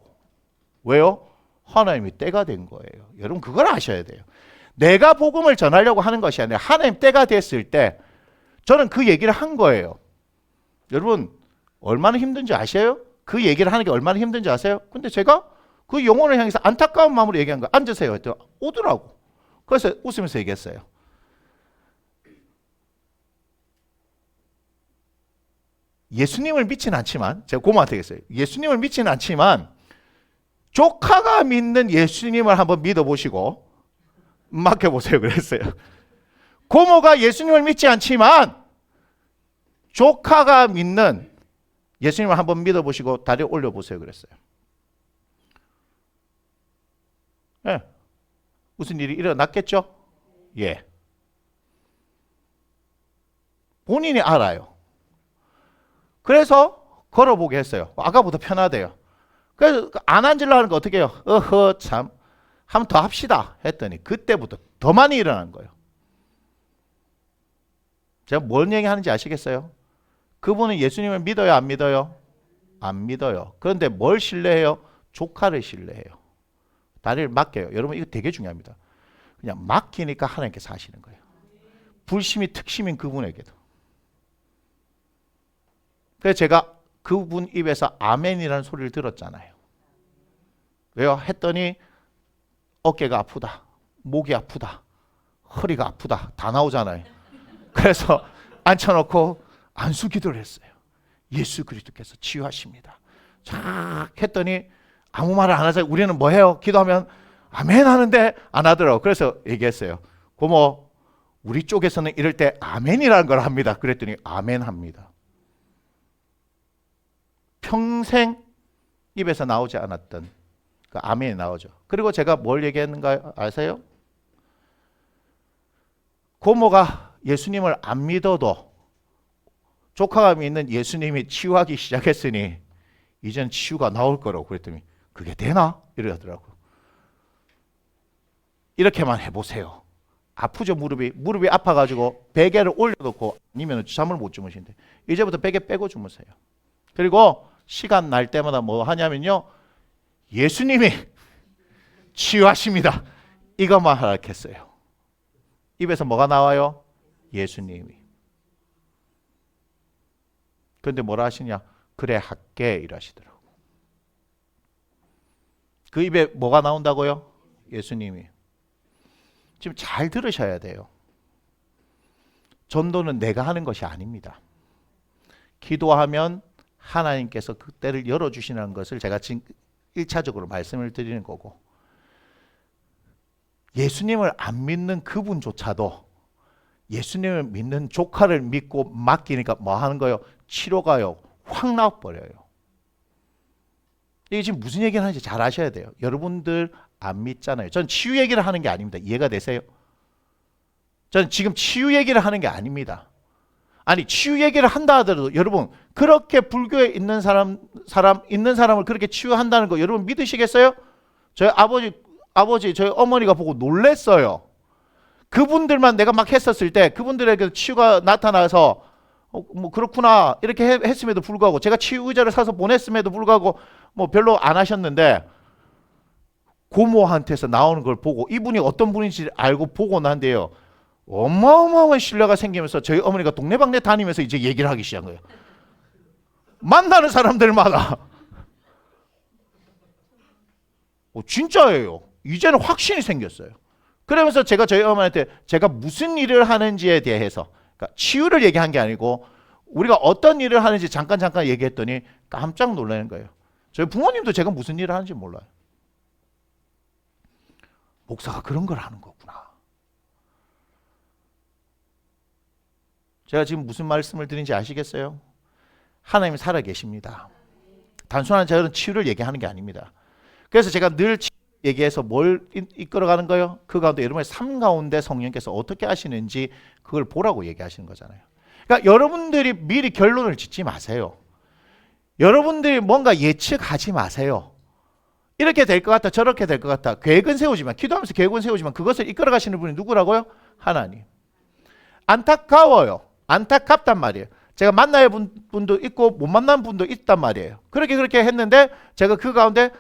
A: 왜요? 하나님이 때가 된 거예요. 여러분 그걸 아셔야 돼요. 내가 복음을 전하려고 하는 것이 아니라 하나님 때가 됐을 때 저는 그 얘기를 한 거예요. 여러분 얼마나 힘든지 아세요? 그 얘기를 하는 게 얼마나 힘든지 아세요? 근데 제가 그 영혼을 향해서 안타까운 마음으로 얘기한 거예요. 앉으세요 했더니 오더라고. 그래서 웃으면서 얘기했어요. 예수님을 믿지는 않지만 제가 고모한테 얘기했어요. 예수님을 믿지는 않지만 조카가 믿는 예수님을 한번 믿어보시고 맡겨보세요 그랬어요. 고모가 예수님을 믿지 않지만 조카가 믿는 예수님을 한번 믿어보시고 다리 올려보세요 그랬어요. 예. 무슨 일이 일어났겠죠? 예. 본인이 알아요. 그래서 걸어보게 했어요. 아까보다 편하대요. 그래서 안 앉으려고 하는 거 어떻게 해요? 어허 참 한 번 더 합시다 했더니 그때부터 더 많이 일어난 거예요. 제가 뭔 얘기하는지 아시겠어요? 그분은 예수님을 믿어요 안 믿어요? 안 믿어요. 그런데 뭘 신뢰해요? 조카를 신뢰해요. 다리를 맡겨요. 여러분 이거 되게 중요합니다. 그냥 맡기니까 하나님께서 하시는 거예요. 불심이 특심인 그분에게도. 그래서 제가 그분 입에서 아멘이라는 소리를 들었잖아요. 왜요? 했더니 어깨가 아프다, 목이 아프다, 허리가 아프다 다 나오잖아요. 그래서 앉혀놓고 안수기도를 했어요. 예수 그리스도께서 치유하십니다. 쫙 했더니 아무 말을 안 하자. 우리는 뭐 해요? 기도하면 아멘 하는데 안 하더라고. 그래서 얘기했어요. 고모 우리 쪽에서는 이럴 때 아멘이라는 걸 합니다. 그랬더니 아멘 합니다. 평생 입에서 나오지 않았던 그 아멘이 나오죠. 그리고 제가 뭘 얘기했는가 아세요? 고모가 예수님을 안 믿어도 조카가 믿는 예수님이 치유하기 시작했으니 이젠 치유가 나올 거라고 그랬더니 그게 되나? 이러더라고요. 이렇게만 해보세요. 아프죠. 무릎이 아파가지고 베개를 올려놓고 아니면 잠을 못 주무신대. 이제부터 베개 빼고 주무세요. 그리고 시간 날 때마다 뭐 하냐면요, 예수님이 치유하십니다, 이것만 하락했어요. 입에서 뭐가 나와요? 예수님이. 그런데 뭐라 하시냐? 그래 할게 이러시더라고. 그 입에 뭐가 나온다고요? 예수님이. 지금 잘 들으셔야 돼요. 전도는 내가 하는 것이 아닙니다. 기도하면 하나님께서 그 때를 열어주시는 것을 제가 지금 1차적으로 말씀을 드리는 거고, 예수님을 안 믿는 그분조차도 예수님을 믿는 조카를 믿고 맡기니까 뭐 하는 거예요? 치료가요 확 나와버려요. 이게 지금 무슨 얘기를 하는지 잘 아셔야 돼요. 여러분들 안 믿잖아요. 전 치유 얘기를 하는 게 아닙니다. 이해가 되세요? 전 지금 치유 얘기를 하는 게 아닙니다. 아니, 치유 얘기를 한다 하더라도 여러분, 그렇게 불교에 있는 있는 사람을 그렇게 치유한다는 거 여러분 믿으시겠어요? 저희 아버지 저희 어머니가 보고 놀랬어요. 그분들만 내가 막 했었을 때 그분들에게 치유가 나타나서 뭐 그렇구나 이렇게 했음에도 불구하고, 제가 치유 의자를 사서 보냈음에도 불구하고 뭐 별로 안 하셨는데, 고모한테서 나오는 걸 보고 이분이 어떤 분인지 알고 보고 난데요, 어마어마한 신뢰가 생기면서 저희 어머니가 동네방네 다니면서 이제 얘기를 하기 시작한 거예요. 만나는 사람들마다. 진짜예요. 이제는 확신이 생겼어요. 그러면서 제가 저희 어머니한테 제가 무슨 일을 하는지에 대해서, 그러니까 치유를 얘기한 게 아니고 우리가 어떤 일을 하는지 잠깐 얘기했더니 깜짝 놀라는 거예요. 저희 부모님도 제가 무슨 일을 하는지 몰라요. 목사가 그런 걸 하는 거구나. 제가 지금 무슨 말씀을 드린지 아시겠어요? 하나님이 살아계십니다. 단순한 저는 치유를 얘기하는 게 아닙니다. 그래서 제가 늘 얘기해서 뭘 이끌어가는 거예요? 그 가운데 여러분의 삶 가운데 성령께서 어떻게 하시는지 그걸 보라고 얘기하시는 거잖아요. 그러니까 여러분들이 미리 결론을 짓지 마세요. 여러분들이 뭔가 예측하지 마세요. 이렇게 될 것 같다, 저렇게 될 것 같다. 계획은 세우지만, 기도하면서 계획은 세우지만 그것을 이끌어 가시는 분이 누구라고요? 하나님. 안타까워요. 안타깝단 말이에요. 제가 만나야 분도 있고 못 만난 분도 있단 말이에요. 그렇게 했는데 제가 그 가운데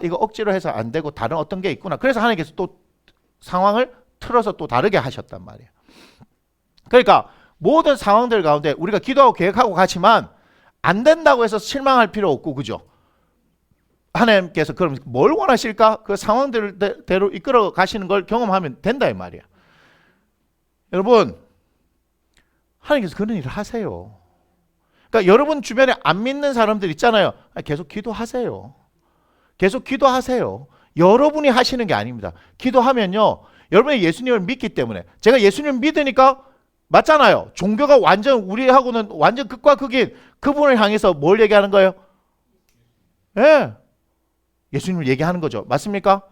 A: 이거 억지로 해서 안 되고 다른 어떤 게 있구나. 그래서 하나님께서 또 상황을 틀어서 또 다르게 하셨단 말이에요. 그러니까 모든 상황들 가운데 우리가 기도하고 계획하고 가지만 안 된다고 해서 실망할 필요 없고, 그죠? 하나님께서 그럼 뭘 원하실까? 그 상황대로 이끌어 가시는 걸 경험하면 된다 이 말이에요. 여러분, 하나님께서 그런 일을 하세요. 그러니까 여러분 주변에 안 믿는 사람들 있잖아요. 계속 기도하세요. 계속 기도하세요. 여러분이 하시는 게 아닙니다. 기도하면요, 여러분이 예수님을 믿기 때문에, 제가 예수님을 믿으니까 맞잖아요. 종교가 완전 우리하고는 완전 극과 극인 그분을 향해서 뭘 얘기하는 거예요? 예, 예수님을 얘기하는 거죠. 맞습니까?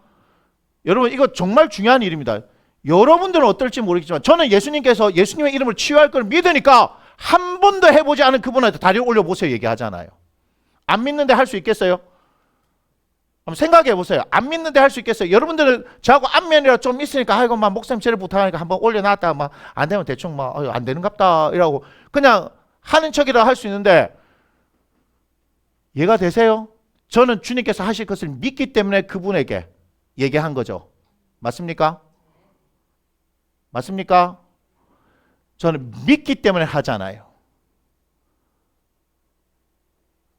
A: 여러분, 이거 정말 중요한 일입니다. 여러분들은 어떨지 모르겠지만 저는 예수님께서 예수님의 이름을 치유할 걸 믿으니까 한 번도 해보지 않은 그분한테 다리 올려보세요 얘기하잖아요. 안 믿는데 할 수 있겠어요? 한번 생각해 보세요. 안 믿는데 할 수 있겠어요? 여러분들은 저하고 안면이라 좀 있으니까 아이고 막 목사님 제를 부탁하니까 한번 올려놨다 막 안 되면 대충 막 안 되는갑다 이라고 그냥 하는 척이라 할 수 있는데, 이해가 되세요? 저는 주님께서 하실 것을 믿기 때문에 그분에게 얘기한 거죠. 맞습니까? 맞습니까? 저는 믿기 때문에 하잖아요.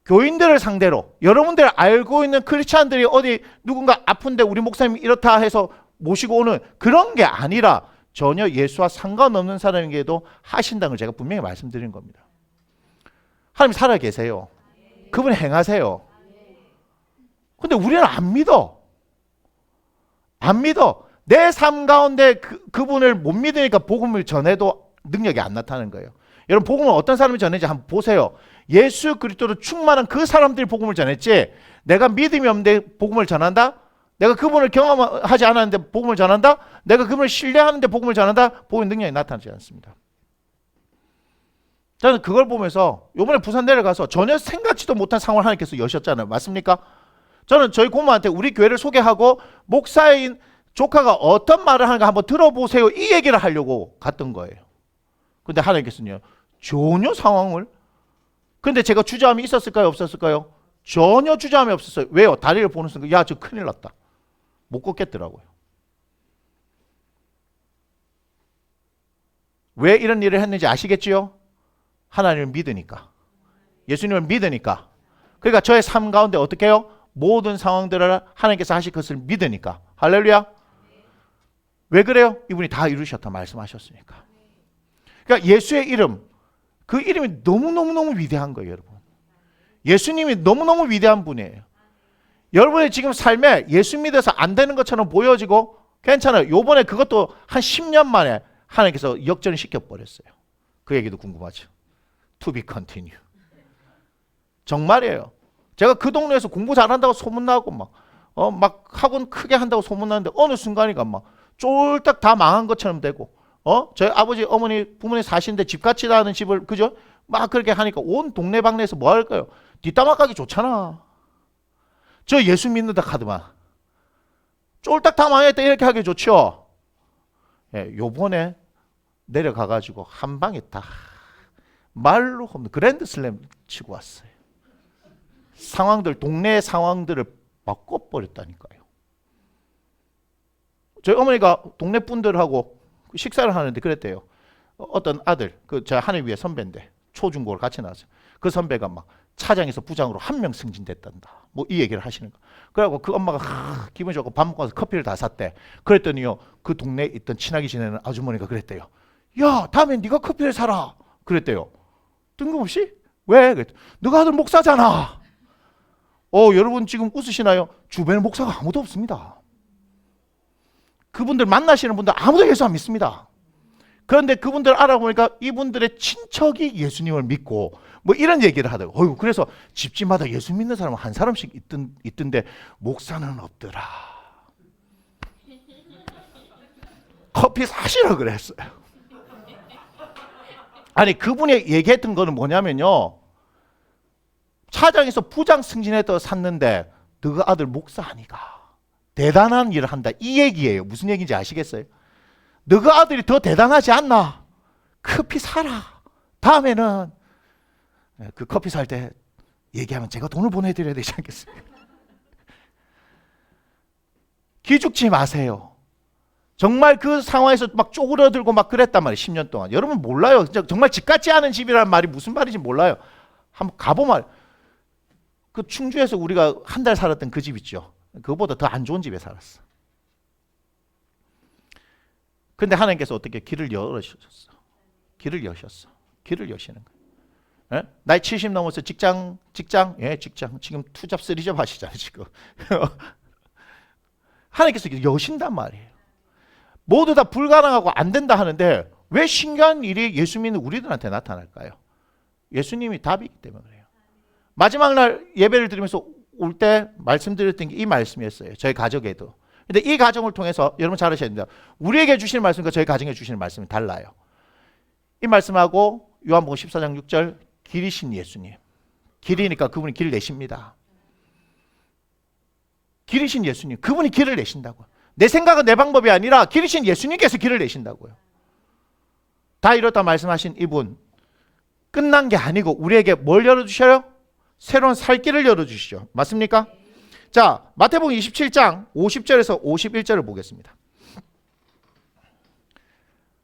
A: 교인들을 상대로, 여러분들 알고 있는 크리스찬들이 어디 누군가 아픈데 우리 목사님이 이렇다 해서 모시고 오는 그런 게 아니라 전혀 예수와 상관없는 사람에게도 하신다는 걸 제가 분명히 말씀드린 겁니다. 하나님 살아 계세요. 그분 행하세요. 근데 우리는 안 믿어. 안 믿어. 내 삶 가운데 그분을 못 믿으니까 복음을 전해도 능력이 안 나타나는 거예요. 여러분, 복음을 어떤 사람이 전했는지 한번 보세요. 예수 그리스도로 충만한 그 사람들이 복음을 전했지, 내가 믿음이 없는데 복음을 전한다? 내가 그분을 경험하지 않았는데 복음을 전한다? 내가 그분을 신뢰하는데 복음을 전한다? 복음의 능력이 나타나지 않습니다. 저는 그걸 보면서 이번에 부산 내려가서 전혀 생각지도 못한 상황을 하나님께서 여셨잖아요. 맞습니까? 저는 저희 고모한테 우리 교회를 소개하고 목사인 조카가 어떤 말을 하는가 한번 들어보세요. 이 얘기를 하려고 갔던 거예요. 근데 하나님께서는요, 전혀 상황을, 근데 제가 주저함이 있었을까요? 없었을까요? 전혀 주저함이 없었어요. 왜요? 다리를 보는 순간, 야, 저 큰일 났다. 못 걷겠더라고요. 왜 이런 일을 했는지 아시겠지요? 하나님을 믿으니까. 예수님을 믿으니까. 그러니까 저의 삶 가운데 어떻게 해요? 모든 상황들을 하나님께서 하실 것을 믿으니까. 할렐루야. 왜 그래요? 이분이 다 이루셨다 말씀하셨으니까. 그러니까 예수의 이름, 그 이름이 너무너무너무 위대한 거예요, 여러분. 예수님이 너무너무 위대한 분이에요. 여러분의 지금 삶에 예수 믿어서 안 되는 것처럼 보여지고 괜찮아요. 요번에 그것도 한 10년 만에 하나님께서 역전을 시켜버렸어요. 그 얘기도 궁금하죠. To be continue. 정말이에요. 제가 그 동네에서 공부 잘한다고 소문나고 막 학원 크게 한다고 소문나는데 어느 순간이가 막 쫄딱 다 망한 것처럼 되고 저희 아버지 어머니 부모님 사시는데 집같이 나는 집을 그죠? 막 그렇게 하니까 온 동네방네에서 뭐 할까요? 뒷담화 까기 좋잖아. 저 예수 믿는다 카드만 쫄딱 다 망했다 이렇게 하기 좋죠. 예, 요번에 내려가가지고 한 방에 다 말로 없는 그랜드 슬램 치고 왔어요. 상황들, 동네 상황들을 바꿔버렸다니까요. 저희 어머니가 동네 분들하고 식사를 하는데 그랬대요. 어떤 아들, 제 하늘 위에 선배인데 초중고를 같이 나왔어요. 그 선배가 막 차장에서 부장으로 한 명 승진됐단다. 뭐 이 얘기를 하시는 거. 그래갖고 그 엄마가 기분 좋고 밥 먹고 와서 커피를 다 샀대. 그랬더니요, 그 동네에 있던 친하게 지내는 아주머니가 그랬대요. 야, 다음에 네가 커피를 사라. 그랬대요. 뜬금없이? 왜? 그랬더니, 너가 아들 목사잖아. 여러분 지금 웃으시나요? 주변에 목사가 아무도 없습니다. 그분들 만나시는 분들 아무도 예수 안 믿습니다. 그런데 그분들 알아보니까 이분들의 친척이 예수님을 믿고 뭐 이런 얘기를 하더라고요. 그래서 집집마다 예수 믿는 사람은 한 사람씩 있던데 목사는 없더라. 커피 사시라 그랬어요. 아니 그분이 얘기했던 거는 뭐냐면요. 차장에서 부장 승진해서 샀는데 너가 아들 목사 아니가. 대단한 일을 한다. 이 얘기예요. 무슨 얘기인지 아시겠어요? 너가 아들이 더 대단하지 않나? 커피 사라. 다음에는 그 커피 살 때 얘기하면 제가 돈을 보내드려야 되지 않겠습니까? 기죽지 마세요. 정말 그 상황에서 막 쪼그러들고 막 그랬단 말이에요. 10년 동안. 여러분 몰라요. 정말 집 같지 않은 집이라는 말이 무슨 말인지 몰라요. 한번 가보면 그 충주에서 우리가 한 달 살았던 그 집 있죠. 그거보다 더 안 좋은 집에 살았어. 근데 하나님께서 어떻게 길을 열으셨어? 길을 여셨어. 길을 여시는 거예요. 예? 나이 70 넘어서 직장? 예, 직장. 지금 투잡, 쓰리잡 하시잖아요, 지금. 하나님께서 여신단 말이에요. 모두 다 불가능하고 안 된다 하는데 왜 신기한 일이 예수 믿는 우리들한테 나타날까요? 예수님이 답이기 때문에 그래요. 마지막 날 예배를 드리면서 올 때 말씀드렸던 게 이 말씀이었어요. 저희 가족에도. 근데 이 가정을 통해서 여러분 잘 아셔야 됩니다. 우리에게 주시는 말씀과 저희 가정에 주시는 말씀이 달라요. 이 말씀하고 요한복음 14장 6절 길이신 예수님. 길이니까 그분이 길 내십니다. 길이신 예수님. 그분이 길을 내신다고요. 내 생각은 내 방법이 아니라 길이신 예수님께서 길을 내신다고요. 다 이렇다 말씀하신 이분 끝난 게 아니고 우리에게 뭘 열어주셔요? 새로운 살 길을 열어주시죠. 맞습니까? 자, 마태복음 27장 50절에서 51절을 보겠습니다.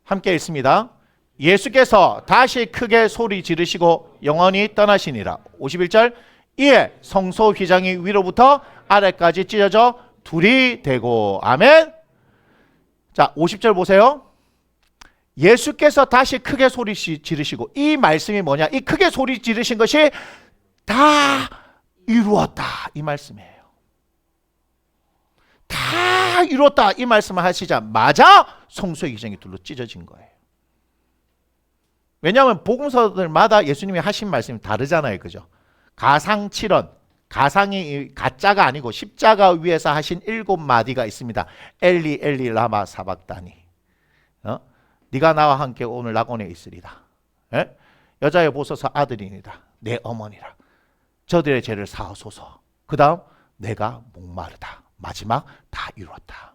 A: 함께 읽습니다. 예수께서 다시 크게 소리 지르시고 영원히 떠나시니라. 51절 이에 성소 휘장이 위로부터 아래까지 찢어져 둘이 되고 아멘. 자, 50절 보세요. 예수께서 다시 크게 소리 지르시고 이 말씀이 뭐냐? 이 크게 소리 지르신 것이 다 이루었다 이 말씀이에요. 다 이루었다 이 말씀을 하시자마자 성소의 휘장이 둘로 찢어진 거예요. 왜냐하면 복음서들마다 예수님이 하신 말씀이 다르잖아요, 그죠? 가상칠언, 가상이 가짜가 아니고 십자가 위에서 하신 7마디가 있습니다. 엘리 엘리 라마 사박다니. 네가 나와 함께 오늘 낙원에 있으리다. 예? 여자여 보소서 아들이니다. 내 어머니라. 저들의 죄를 사하소서. 그 다음 내가 목마르다. 마지막 다 이루었다.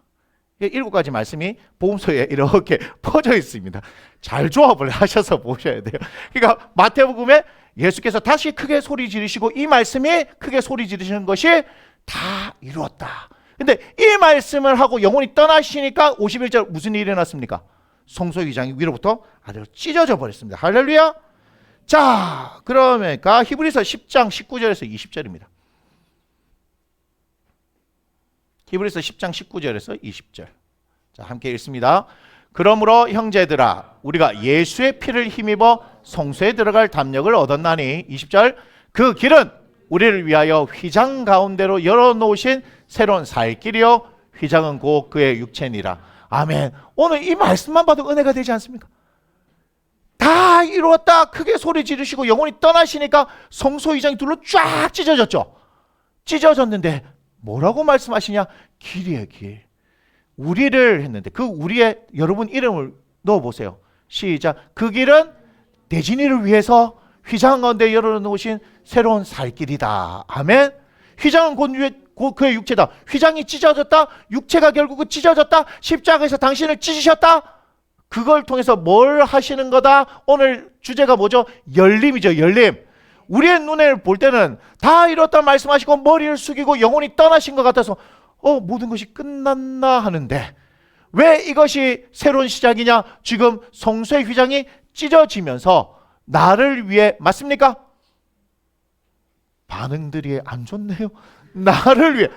A: 7가지 말씀이 복음서에 이렇게 퍼져 있습니다. 잘 조합을 하셔서 보셔야 돼요. 그러니까 마태복음에 예수께서 다시 크게 소리 지르시고 이 말씀이 크게 소리 지르시는 것이 다 이루었다. 근데 이 말씀을 하고 영혼이 떠나시니까 51절 무슨 일이 일어났습니까? 성소의 휘장이 위로부터 아래로 찢어져 버렸습니다. 할렐루야. 자, 그러니까 히브리서 10장 19절에서 20절입니다. 히브리서 10장 19절에서 20절. 자, 함께 읽습니다. 그러므로 형제들아 우리가 예수의 피를 힘입어 성소에 들어갈 담력을 얻었나니 20절 그 길은 우리를 위하여 휘장 가운데로 열어놓으신 새로운 살 길이요 휘장은 곧 그의 육체니라. 아멘. 오늘 이 말씀만 봐도 은혜가 되지 않습니까? 다 이루었다 크게 소리 지르시고 영혼이 떠나시니까 성소 휘장이 둘로 쫙 찢어졌죠. 찢어졌는데 뭐라고 말씀하시냐? 길이에요, 길. 우리를 했는데 그 우리의 여러분 이름을 넣어보세요. 시작. 그 길은 대진이를 위해서 휘장 가운데 열어놓으신 새로운 살길이다. 아멘. 휘장은 곧 그의 육체다. 휘장이 찢어졌다. 육체가 결국은 찢어졌다. 십자가에서 당신을 찢으셨다. 그걸 통해서 뭘 하시는 거다? 오늘 주제가 뭐죠? 열림이죠. 열림. 우리의 눈에 볼 때는 다 이렇다 말씀하시고 머리를 숙이고 영혼이 떠나신 것 같아서 모든 것이 끝났나 하는데 왜 이것이 새로운 시작이냐? 지금 성소의 휘장이 찢어지면서 나를 위해 맞습니까? 반응들이 안 좋네요. 나를 위해.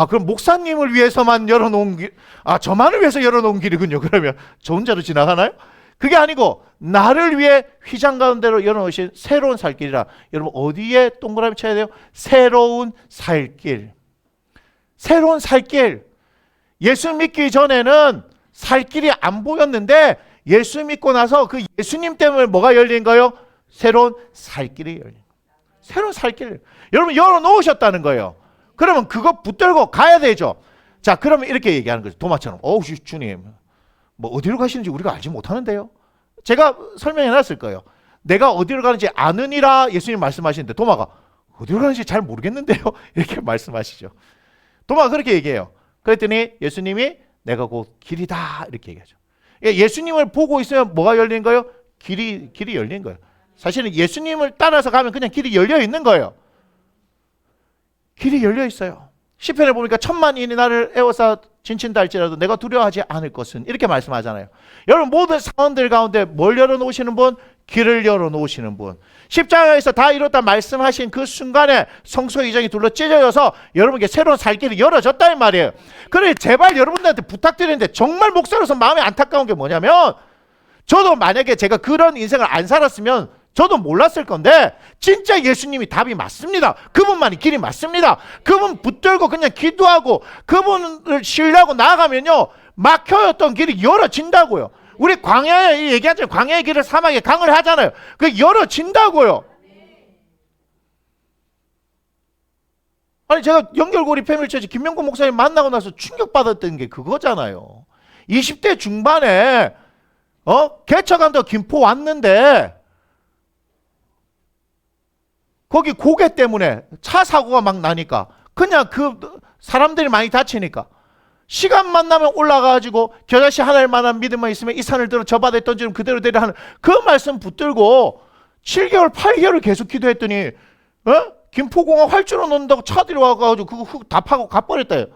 A: 그럼 목사님을 위해서만 열어놓은 길, 저만을 위해서 열어놓은 길이군요. 그러면 저 혼자로 지나가나요? 그게 아니고 나를 위해 휘장 가운데로 열어놓으신 새로운 살길이라. 여러분 어디에 동그라미 쳐야 돼요? 새로운 살길. 새로운 살길. 예수 믿기 전에는 살길이 안 보였는데 예수 믿고 나서 그 예수님 때문에 뭐가 열린 거예요? 새로운 살길이 열린 거예요. 새로운 살길. 여러분 열어놓으셨다는 거예요. 그러면 그거 붙들고 가야 되죠. 자, 그러면 이렇게 얘기하는 거죠. 도마처럼. 주님, 뭐 어디로 가시는지 우리가 알지 못하는데요. 제가 설명해 놨을 거예요. 내가 어디로 가는지 아느니라 예수님 말씀하시는데 도마가 어디로 가는지 잘 모르겠는데요. 이렇게 말씀하시죠. 도마가 그렇게 얘기해요. 그랬더니 예수님이 내가 곧 길이다 이렇게 얘기하죠. 예수님을 보고 있으면 뭐가 열린 거예요? 길이 열린 거예요. 사실은 예수님을 따라서 가면 그냥 길이 열려 있는 거예요. 길이 열려 있어요. 시편에 보니까 10,000만인이 나를 에워싸 진친다 할지라도 내가 두려워하지 않을 것은 이렇게 말씀하잖아요. 여러분 모든 상황들 가운데 뭘 열어놓으시는 분? 길을 열어놓으시는 분. 십자가에서 다 이뤘다 말씀하신 그 순간에 성소 휘장이 둘러 찢어져서 여러분께 새로운 살 길이 열어졌다 이 말이에요. 그래 제발 여러분들한테 부탁드리는데 정말 목사로서 마음이 안타까운 게 뭐냐면 저도 만약에 제가 그런 인생을 안 살았으면 저도 몰랐을 건데 진짜 예수님이 답이 맞습니다. 그분만이 길이 맞습니다. 그분 붙들고 그냥 기도하고 그분을 신뢰하고 나아가면요 막혀였던 길이 열어진다고요. 우리 광야에 얘기하잖아요. 광야의 길을 사막에 강을 하잖아요. 그 열어진다고요. 아니 제가 연결고리 패밀리처치 김명곤 목사님 만나고 나서 충격받았던 게 그거잖아요. 20대 중반에 개척한다고 김포 왔는데 거기 고개 때문에 차 사고가 막 나니까 그냥 그 사람들이 많이 다치니까 시간만 나면 올라가가지고 겨자씨 하나일 만한 믿음만 있으면 이 산을 들어 저 바다에 던지면 그대로 되려 하는 그 말씀 붙들고 7개월 8개월을 계속 기도했더니 김포공항 활주로 놓는다고 차들이 와가지고 그거 흙 다 파고 가버렸다요.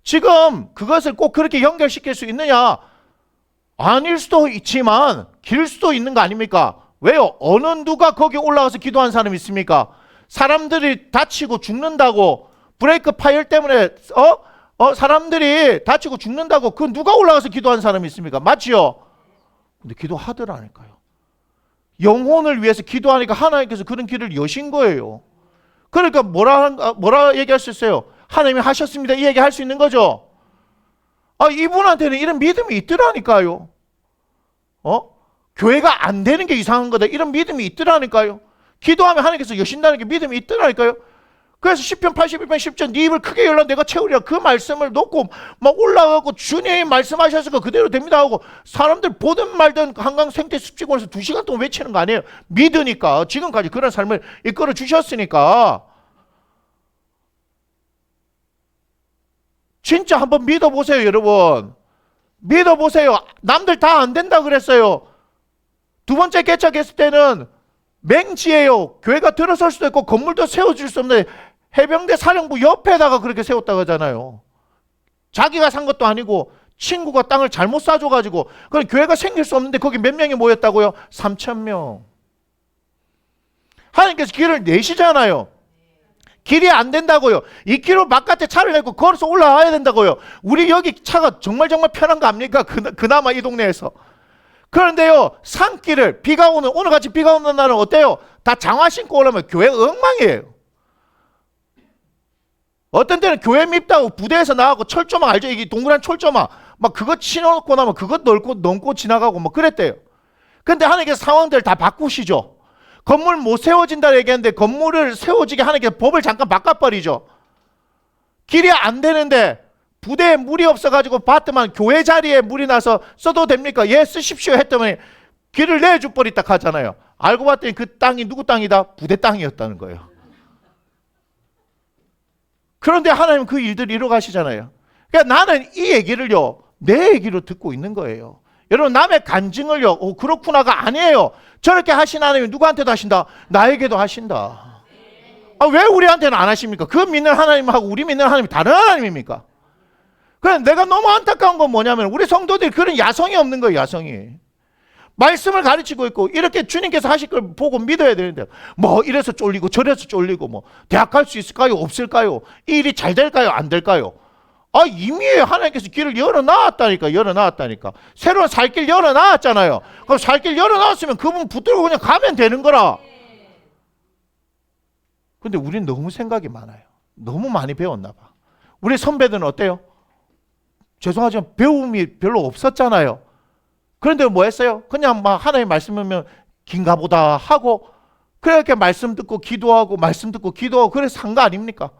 A: 지금 그것을 꼭 그렇게 연결시킬 수 있느냐? 아닐 수도 있지만 길 수도 있는 거 아닙니까? 왜요? 어느 누가 거기 올라가서 기도한 사람이 있습니까? 사람들이 다치고 죽는다고 브레이크 파열 때문에 사람들이 다치고 죽는다고 그 누가 올라가서 기도한 사람이 있습니까? 맞지요? 근데 기도하더라니까요. 영혼을 위해서 기도하니까 하나님께서 그런 길을 여신 거예요. 그러니까 뭐라 얘기할 수 있어요? 하나님이 하셨습니다. 이 얘기 할 수 있는 거죠. 이분한테는 이런 믿음이 있더라니까요. 교회가 안 되는 게 이상한 거다. 이런 믿음이 있더라니까요. 기도하면 하나님께서 여신다는 게 믿음이 있더라니까요. 그래서 시편 81편 10절 네 입을 크게 열라 내가 채우리라 그 말씀을 놓고 막 올라가고 주님이 말씀하셨으니까 그대로 됩니다 하고 사람들 보든 말든 한강 생태 습지권에서 2시간 동안 외치는 거 아니에요. 믿으니까 지금까지 그런 삶을 이끌어 주셨으니까 진짜 한번 믿어보세요 여러분. 믿어보세요. 남들 다 안 된다 그랬어요. 두 번째 개척했을 때는 맹지예요. 교회가 들어설 수도 있고 건물도 세워질 수 없는데 해병대 사령부 옆에다가 그렇게 세웠다고 하잖아요. 자기가 산 것도 아니고 친구가 땅을 잘못 사줘가지고 그럼 교회가 생길 수 없는데 거기 몇 명이 모였다고요? 3,000명. 하나님께서 길을 내시잖아요. 길이 안 된다고요. 2km 바깥에 차를 내고 걸어서 올라와야 된다고요. 우리 여기 차가 정말 편한 거 압니까? 그나마 이 동네에서. 그런데요, 산길을 비가 오는, 오늘같이 비가 오는 날은 어때요? 다 장화 신고 오려면 교회 엉망이에요. 어떤 때는 교회 밉다고 부대에서 나가고 철조망 알죠? 이게 동그란 철조망 막 그거 치워놓고 나면 그거 넘고 지나가고 뭐 그랬대요. 근데 하나님께서 상황들 다 바꾸시죠. 건물 못 세워진다 얘기했는데 건물을 세워지게 하나님께서 법을 잠깐 바꿔버리죠. 길이 안 되는데 부대에 물이 없어가지고 봤더만 교회 자리에 물이 나서 써도 됩니까? 예, 쓰십시오 했더니 길을 내줘버리다 하잖아요. 알고 봤더니 그 땅이 누구 땅이다? 부대 땅이었다는 거예요. 그런데 하나님은 그 일들을 이루어 가시잖아요. 그러니까 나는 이 얘기를요, 내 얘기로 듣고 있는 거예요. 여러분, 남의 간증을요, 그렇구나가 아니에요. 저렇게 하신 하나님이 누구한테도 하신다? 나에게도 하신다. 왜 우리한테는 안 하십니까? 그 믿는 하나님하고 우리 믿는 하나님이 다른 하나님입니까? 그래서 내가 너무 안타까운 건 뭐냐면 우리 성도들이 그런 야성이 없는 거예요. 야성이. 말씀을 가르치고 있고 이렇게 주님께서 하실 걸 보고 믿어야 되는데 뭐 이래서 쫄리고 저래서 쫄리고 뭐 대학 갈 수 있을까요? 없을까요? 이 일이 잘 될까요? 안 될까요? 이미 하나님께서 길을 열어놨다니까. 새로운 살길 열어놨잖아요. 그럼 살길 열어놨으면 그분 붙들고 그냥 가면 되는 거라. 근데 우리는 너무 생각이 많아요. 너무 많이 배웠나 봐. 우리 선배들은 어때요? 죄송하지만 배움이 별로 없었잖아요. 그런데 뭐 했어요? 그냥 막 하나님 말씀이면 긴가 보다 하고 그렇게 말씀 듣고 기도하고 그래서 산 거 아닙니까?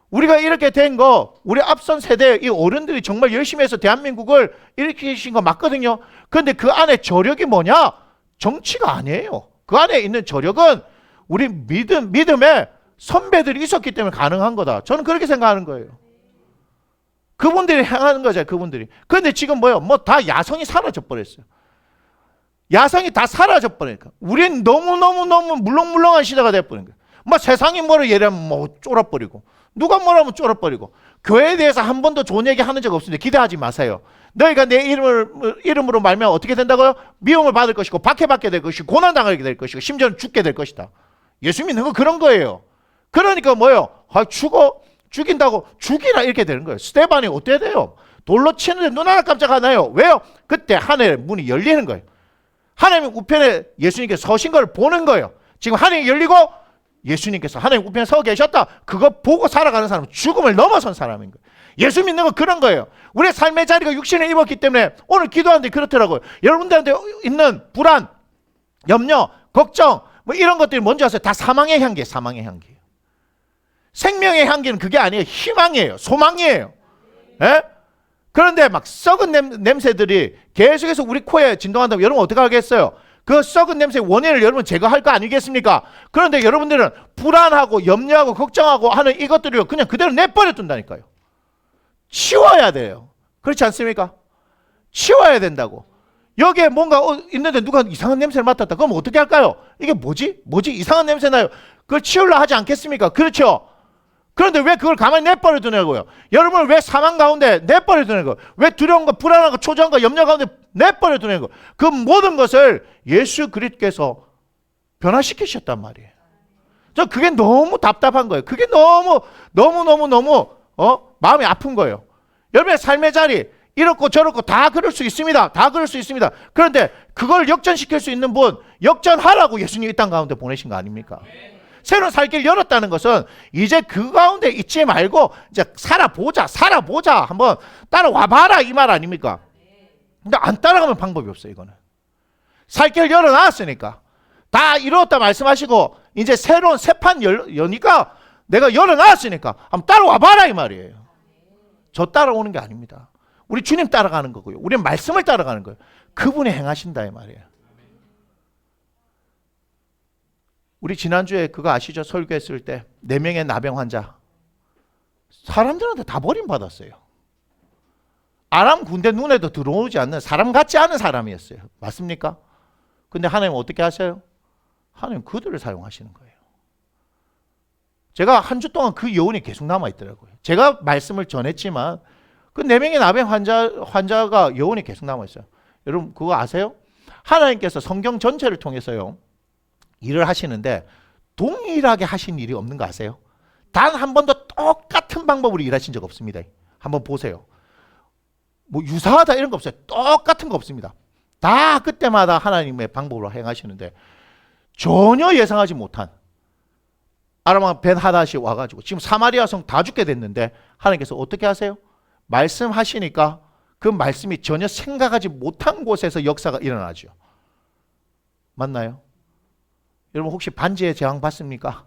A: 우리가 이렇게 된 거 우리 앞선 세대 이 어른들이 정말 열심히 해서 대한민국을 일으키신 거 맞거든요. 그런데 그 안에 저력이 뭐냐? 정치가 아니에요. 그 안에 있는 저력은 우리 믿음의 선배들이 있었기 때문에 가능한 거다. 저는 그렇게 생각하는 거예요. 그분들이 행하는 거죠, 그분들이. 그런데 지금 뭐요? 뭐 다 야성이 사라져 버렸어요. 야성이 다 사라져 버리니까. 우린 너무 물렁물렁한 시대가 돼 버린 거예요. 뭐 세상이 뭐를 얘기하면 뭐 쫄아버리고, 누가 뭐라면 쫄아버리고. 교회에 대해서 한 번도 좋은 얘기 하는 적 없으니 기대하지 마세요. 너희가 내 이름으로 말면 어떻게 된다고요? 미움을 받을 것이고, 박해받게 될 것이고, 고난당하게 될 것이고, 심지어는 죽게 될 것이다. 예수 믿는 거 그런 거예요. 그러니까 뭐예요? 죽인다고 죽이라 이렇게 되는 거예요. 스데반이 어떻게 돼요? 돌로 치는데 눈 하나 깜짝 안 나요. 왜요? 그때 하늘의 문이 열리는 거예요. 하나님 우편에 예수님께서 서신 걸 보는 거예요. 지금 하늘이 열리고 예수님께서 하나님 우편에 서 계셨다. 그거 보고 살아가는 사람은 죽음을 넘어선 사람인 거예요. 예수 믿는 건 그런 거예요. 우리의 삶의 자리가 육신을 입었기 때문에 오늘 기도하는데 그렇더라고요. 여러분들한테 있는 불안, 염려, 걱정 뭐 이런 것들이 뭔지 아세요? 다 사망의 향기예요. 사망의 향기예요. 생명의 향기는 그게 아니에요. 희망이에요. 소망이에요. 에? 그런데 막 썩은 냄새들이 계속해서 우리 코에 진동한다면 여러분 어떻게 하겠어요? 그 썩은 냄새의 원인을 여러분 제거할 거 아니겠습니까? 그런데 여러분들은 불안하고 염려하고 걱정하고 하는 이것들을 그냥 그대로 내버려 둔다니까요. 치워야 돼요. 그렇지 않습니까? 치워야 된다고. 여기에 뭔가 있는데 누가 이상한 냄새를 맡았다. 그럼 어떻게 할까요? 이게 뭐지? 이상한 냄새 나요. 그걸 치우려 하지 않겠습니까? 그렇죠? 그런데 왜 그걸 가만히 내버려 두냐고요. 여러분을 왜 사망 가운데 내버려 두냐고요. 왜 두려움과 불안함과 초조함과 염려 가운데 내버려 두냐고요. 그 모든 것을 예수 그리스도께서 변화시키셨단 말이에요. 저 그게 너무 답답한 거예요. 그게 너무 마음이 아픈 거예요. 여러분의 삶의 자리 이렇고 저렇고 다 그럴 수 있습니다. 다 그럴 수 있습니다. 그런데 그걸 역전시킬 수 있는 분 역전하라고 예수님이 이 땅 가운데 보내신 거 아닙니까? 새로운 살길 열었다는 것은 이제 그 가운데 있지 말고 이제 살아보자 한번 따라와봐라 이 말 아닙니까? 근데 안 따라가면 방법이 없어요. 이거는 살길 열어놨으니까 다 이루었다 말씀하시고 이제 새로운 새판 여니까 내가 열어놨으니까 한번 따라와봐라 이 말이에요. 저 따라오는 게 아닙니다. 우리 주님 따라가는 거고요. 우리는 말씀을 따라가는 거예요. 그분이 행하신다 이 말이에요. 우리 지난주에 그거 아시죠? 설교했을 때 4명의 나병 환자 사람들한테 다 버림받았어요. 아람 군대 눈에도 들어오지 않는 사람 같지 않은 사람이었어요. 맞습니까? 근데 하나님은 어떻게 하셔요? 하나님 그들을 사용하시는 거예요. 제가 한 주 동안 그 여운이 계속 남아있더라고요. 제가 말씀을 전했지만 그 4명의 나병 환자가 여운이 계속 남아있어요. 여러분 그거 아세요? 하나님께서 성경 전체를 통해서요 일을 하시는데 동일하게 하신 일이 없는 거 아세요? 단 한 번도 똑같은 방법으로 일하신 적 없습니다. 한번 보세요. 뭐 유사하다 이런 거 없어요. 똑같은 거 없습니다. 다 그때마다 하나님의 방법으로 행하시는데 전혀 예상하지 못한 아람 벤 하닷이 와가지고 지금 사마리아 성 다 죽게 됐는데 하나님께서 어떻게 하세요? 말씀하시니까 그 말씀이 전혀 생각하지 못한 곳에서 역사가 일어나죠. 맞나요? 여러분 혹시 반지의 제왕 봤습니까?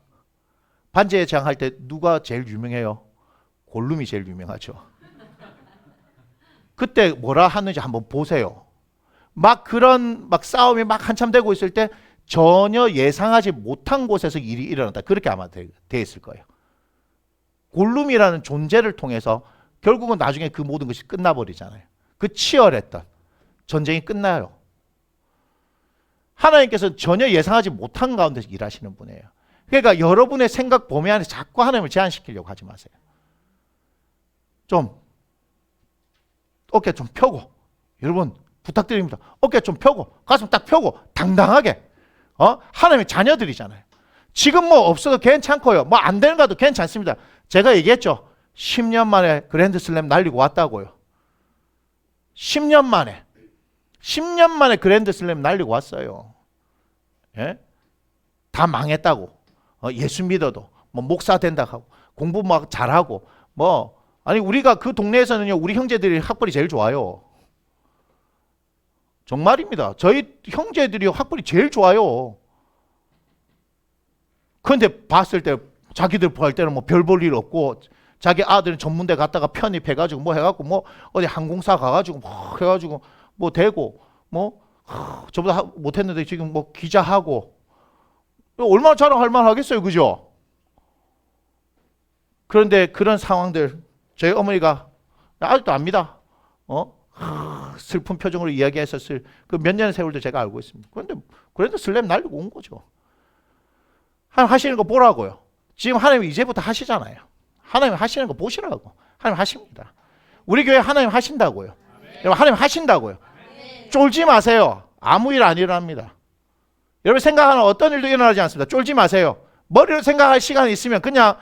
A: 반지의 제왕 할 때 누가 제일 유명해요? 골룸이 제일 유명하죠. 그때 뭐라 하는지 한번 보세요. 막 그런 싸움이 막 한참 되고 있을 때 전혀 예상하지 못한 곳에서 일이 일어났다. 그렇게 아마 돼 있을 거예요. 골룸이라는 존재를 통해서 결국은 나중에 그 모든 것이 끝나버리잖아요. 그 치열했던 전쟁이 끝나요. 하나님께서는 전혀 예상하지 못한 가운데서 일하시는 분이에요. 그러니까 여러분의 생각 범위 안에 자꾸 하나님을 제한시키려고 하지 마세요. 좀 어깨 좀 펴고, 여러분 부탁드립니다. 어깨 좀 펴고 가슴 딱 펴고 당당하게 하나님의 자녀들이잖아요. 지금 뭐 없어도 괜찮고요. 뭐 안 되는 것도 괜찮습니다. 제가 얘기했죠. 10년 만에 그랜드슬램 날리고 왔다고요. 10년 만에 그랜드슬램 날리고 왔어요. 예? 다 망했다고. 예수 믿어도 뭐 목사 된다고 하고 공부 막 잘하고 뭐 아니 우리가 그 동네에서는요 우리 형제들이 학벌이 제일 좋아요. 정말입니다. 저희 형제들이 학벌이 제일 좋아요. 그런데 봤을 때 자기들 볼 때는 뭐 별 볼 일 없고 자기 아들은 전문대 갔다가 편입해가지고 뭐 해갖고 뭐 어디 항공사 가가지고 뭐 해가지고 뭐 되고 뭐 저보다 못했는데 지금 뭐 기자하고 얼마나 자랑할 만하겠어요, 그죠? 그런데 그런 상황들 저희 어머니가 아직도 압니다. 슬픈 표정으로 이야기했었을 그 몇 년의 세월도 제가 알고 있습니다. 그런데 슬램 날리고 온 거죠. 하나님 하시는 거 보라고요. 지금 하나님 이제부터 하시잖아요. 하나님 하시는 거 보시라고. 하나님 하십니다. 우리 교회 하나님 하신다고요. 여러분 하나님 하신다고요. 쫄지 마세요. 아무 일 안 일어납니다. 여러분 생각하는 어떤 일도 일어나지 않습니다. 쫄지 마세요. 머리로 생각할 시간이 있으면 그냥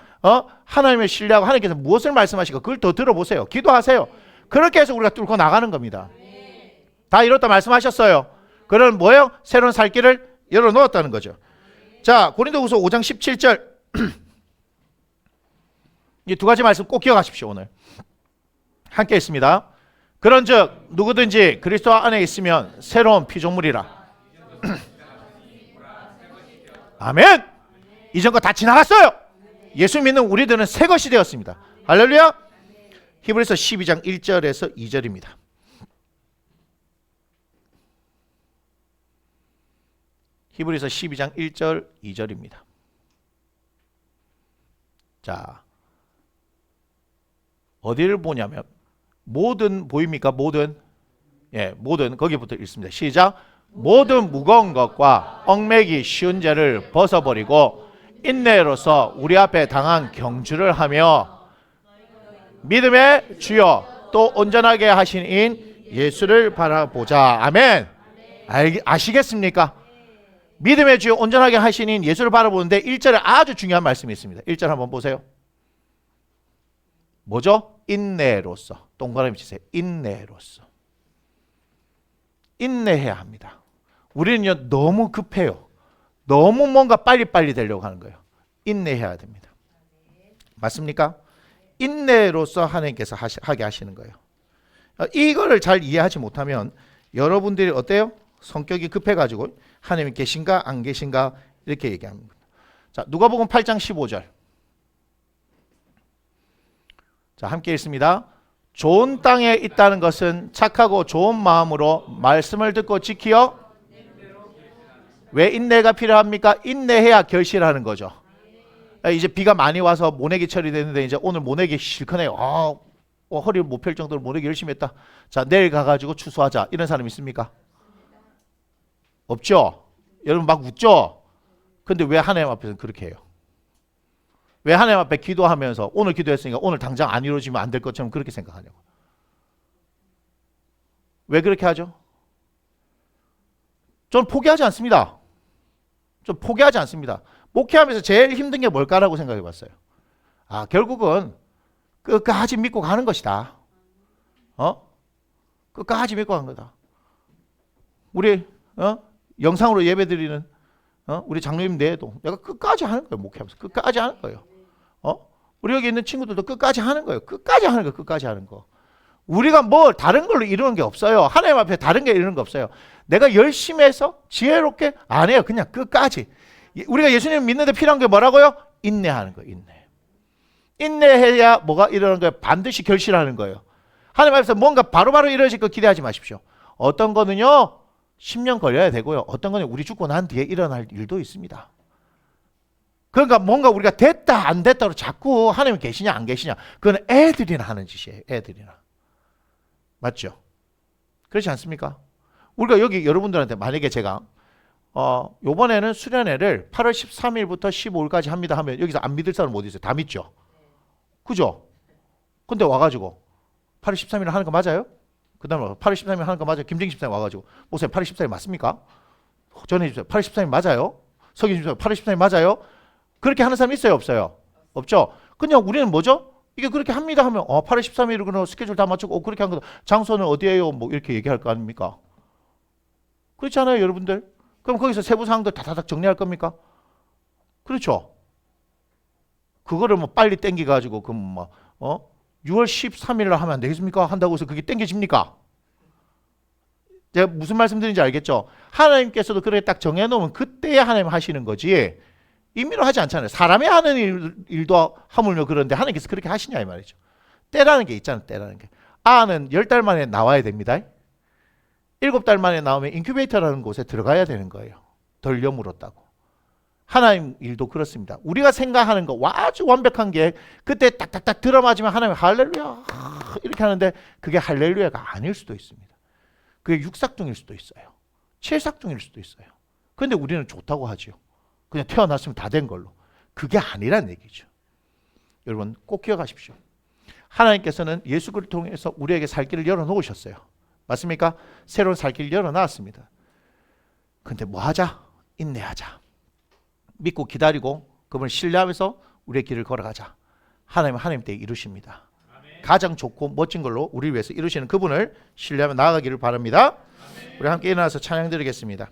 A: 하나님을 신뢰하고 하나님께서 무엇을 말씀하시고 그걸 더 들어보세요. 기도하세요. 그렇게 해서 우리가 뚫고 나가는 겁니다. 다 이렇다 말씀하셨어요. 그런 뭐예요? 새로운 살 길을 열어놓았다는 거죠. 자, 고린도후서 5장 17절 이 두 가지 말씀 꼭 기억하십시오. 오늘 함께 있습니다. 그런즉 누구든지 그리스도 안에 있으면 새로운 피조물이라. 아멘. 이전 거 다 지나갔어요. 예수 믿는 우리들은 새 것이 되었습니다. 할렐루야. 히브리서 12장 1절에서 2절입니다. 히브리서 12장 1절 2절입니다. 자, 어디를 보냐면 모든 보입니까? 모든 거기부터 읽습니다. 시작. 모든 무거운 것과 얽매기 쉬운 죄를 벗어버리고 인내로서 우리 앞에 당한 경주를 하며 믿음의 주여 또 온전하게 하신 인 예수를 바라보자. 아멘. 아시겠습니까? 믿음의 주여 온전하게 하신 인 예수를 바라보는데 1절에 아주 중요한 말씀이 있습니다. 1절 한번 보세요. 뭐죠? 인내로서. 동그라미 치세요. 인내로서. 인내해야 합니다. 우리는요 너무 급해요. 너무 뭔가 빨리빨리 되려고 하는 거예요. 인내해야 됩니다. 맞습니까? 인내로서 하나님께서 하게 하시는 거예요. 이거를 잘 이해하지 못하면 여러분들이 어때요? 성격이 급해가지고 하나님이 계신가 안 계신가 이렇게 얘기합니다. 자, 누가복음 8장 15절. 자, 함께 읽습니다. 좋은 땅에 있다는 것은 착하고 좋은 마음으로 말씀을 듣고 지키어. 왜 인내가 필요합니까? 인내해야 결실하는 거죠. 이제 비가 많이 와서 모내기 처리되는데 이제 오늘 모내기 싫거네요. 허리를 못 펼 정도로 모르게 열심히 했다. 자, 내일 가가지고 추수하자. 이런 사람 있습니까? 없죠? 여러분 막 웃죠? 근데 왜 하나님 앞에서 그렇게 해요? 왜 하나님 앞에 기도하면서 오늘 기도했으니까 오늘 당장 안 이루어지면 안 될 것처럼 그렇게 생각하냐고. 왜 그렇게 하죠? 저는 포기하지 않습니다. 좀 포기하지 않습니다. 목회하면서 제일 힘든 게 뭘까라고 생각해 봤어요. 아, 결국은 끝까지 믿고 가는 것이다. 끝까지 믿고 가는 거다. 우리 영상으로 예배드리는 우리 장로님 내에도 내가 끝까지 하는 거예요. 목회하면서 끝까지 하는 거예요. 우리 여기 있는 친구들도 끝까지 하는 거예요. 끝까지 하는 거, 끝까지 하는 거. 우리가 뭘 다른 걸로 이루는 게 없어요. 하나님 앞에 다른 게 이루는 거 없어요. 내가 열심히 해서 지혜롭게 안 해요. 그냥 끝까지. 우리가 예수님 믿는데 필요한 게 뭐라고요? 인내하는 거예요. 인내. 인내해야 뭐가 일어나는 거예요? 반드시 결실하는 거예요. 하나님 앞에서 뭔가 바로바로 이루어질 거 기대하지 마십시오. 어떤 거는요 10년 걸려야 되고요. 어떤 거는 우리 죽고 난 뒤에 일어날 일도 있습니다. 그러니까 뭔가 우리가 됐다 안 됐다로 자꾸 하나님 계시냐 안 계시냐, 그건 애들이나 하는 짓이에요. 애들이나. 맞죠? 그렇지 않습니까? 우리가 여기 여러분들한테 만약에 제가 요번에는 수련회를 8월 13일부터 15일까지 합니다 하면 여기서 안 믿을 사람 어디 있어요? 다 믿죠? 그죠? 근데 와가지고 8월 13일 하는 거 맞아요? 그 다음에 8월 13일 하는 거 맞아요? 김정희 집사님 와가지고 목사님 8월 13일 맞습니까? 전해주세요. 8월 13일 맞아요? 석인 집사님 8월 13일 맞아요? 그렇게 하는 사람 있어요? 없어요? 없죠? 그냥 우리는 뭐죠? 이게 그렇게 합니다 하면 8월 13일을 그럼 스케줄 다 맞추고 그렇게 한 거다. 장소는 어디예요? 뭐 이렇게 얘기할 거 아닙니까? 그렇지 않아요, 여러분들? 그럼 거기서 세부 사항들 다다닥 정리할 겁니까? 그렇죠? 그거를 뭐 빨리 땡겨 가지고 그럼 뭐 6월 13일을 하면 안 되겠습니까? 한다고 해서 그게 땡겨집니까? 제가 무슨 말씀드리는지 알겠죠? 하나님께서도 그렇게 딱 정해놓으면 그때야 하나님 하시는 거지 임의로 하지 않잖아요. 사람이 하는 일도 하물며 그런데 하나님께서 그렇게 하시냐 이 말이죠. 때라는 게 있잖아요. 때라는 게. 아는 10달 만에 나와야 됩니다. 7달 만에 나오면 인큐베이터라는 곳에 들어가야 되는 거예요. 덜 여물었다고. 하나님 일도 그렇습니다. 우리가 생각하는 거 아주 완벽한 게 그때 딱딱딱 들어맞으면 하나님 할렐루야 이렇게 하는데 그게 할렐루야가 아닐 수도 있습니다. 그게 육삭둥일 수도 있어요. 칠삭둥일 수도 있어요. 그런데 우리는 좋다고 하죠. 그냥 태어났으면 다 된 걸로. 그게 아니란 얘기죠. 여러분 꼭 기억하십시오. 하나님께서는 예수 그리스도를 통해서 우리에게 살 길을 열어놓으셨어요. 맞습니까? 새로운 살 길을 열어놨습니다. 근데 뭐 하자? 인내하자. 믿고 기다리고 그분을 신뢰하면서 우리의 길을 걸어가자. 하나님은 하나님 때에 이루십니다. 아멘. 가장 좋고 멋진 걸로 우리를 위해서 이루시는 그분을 신뢰하며 나아가기를 바랍니다. 아멘. 우리 함께 일어나서 찬양 드리겠습니다.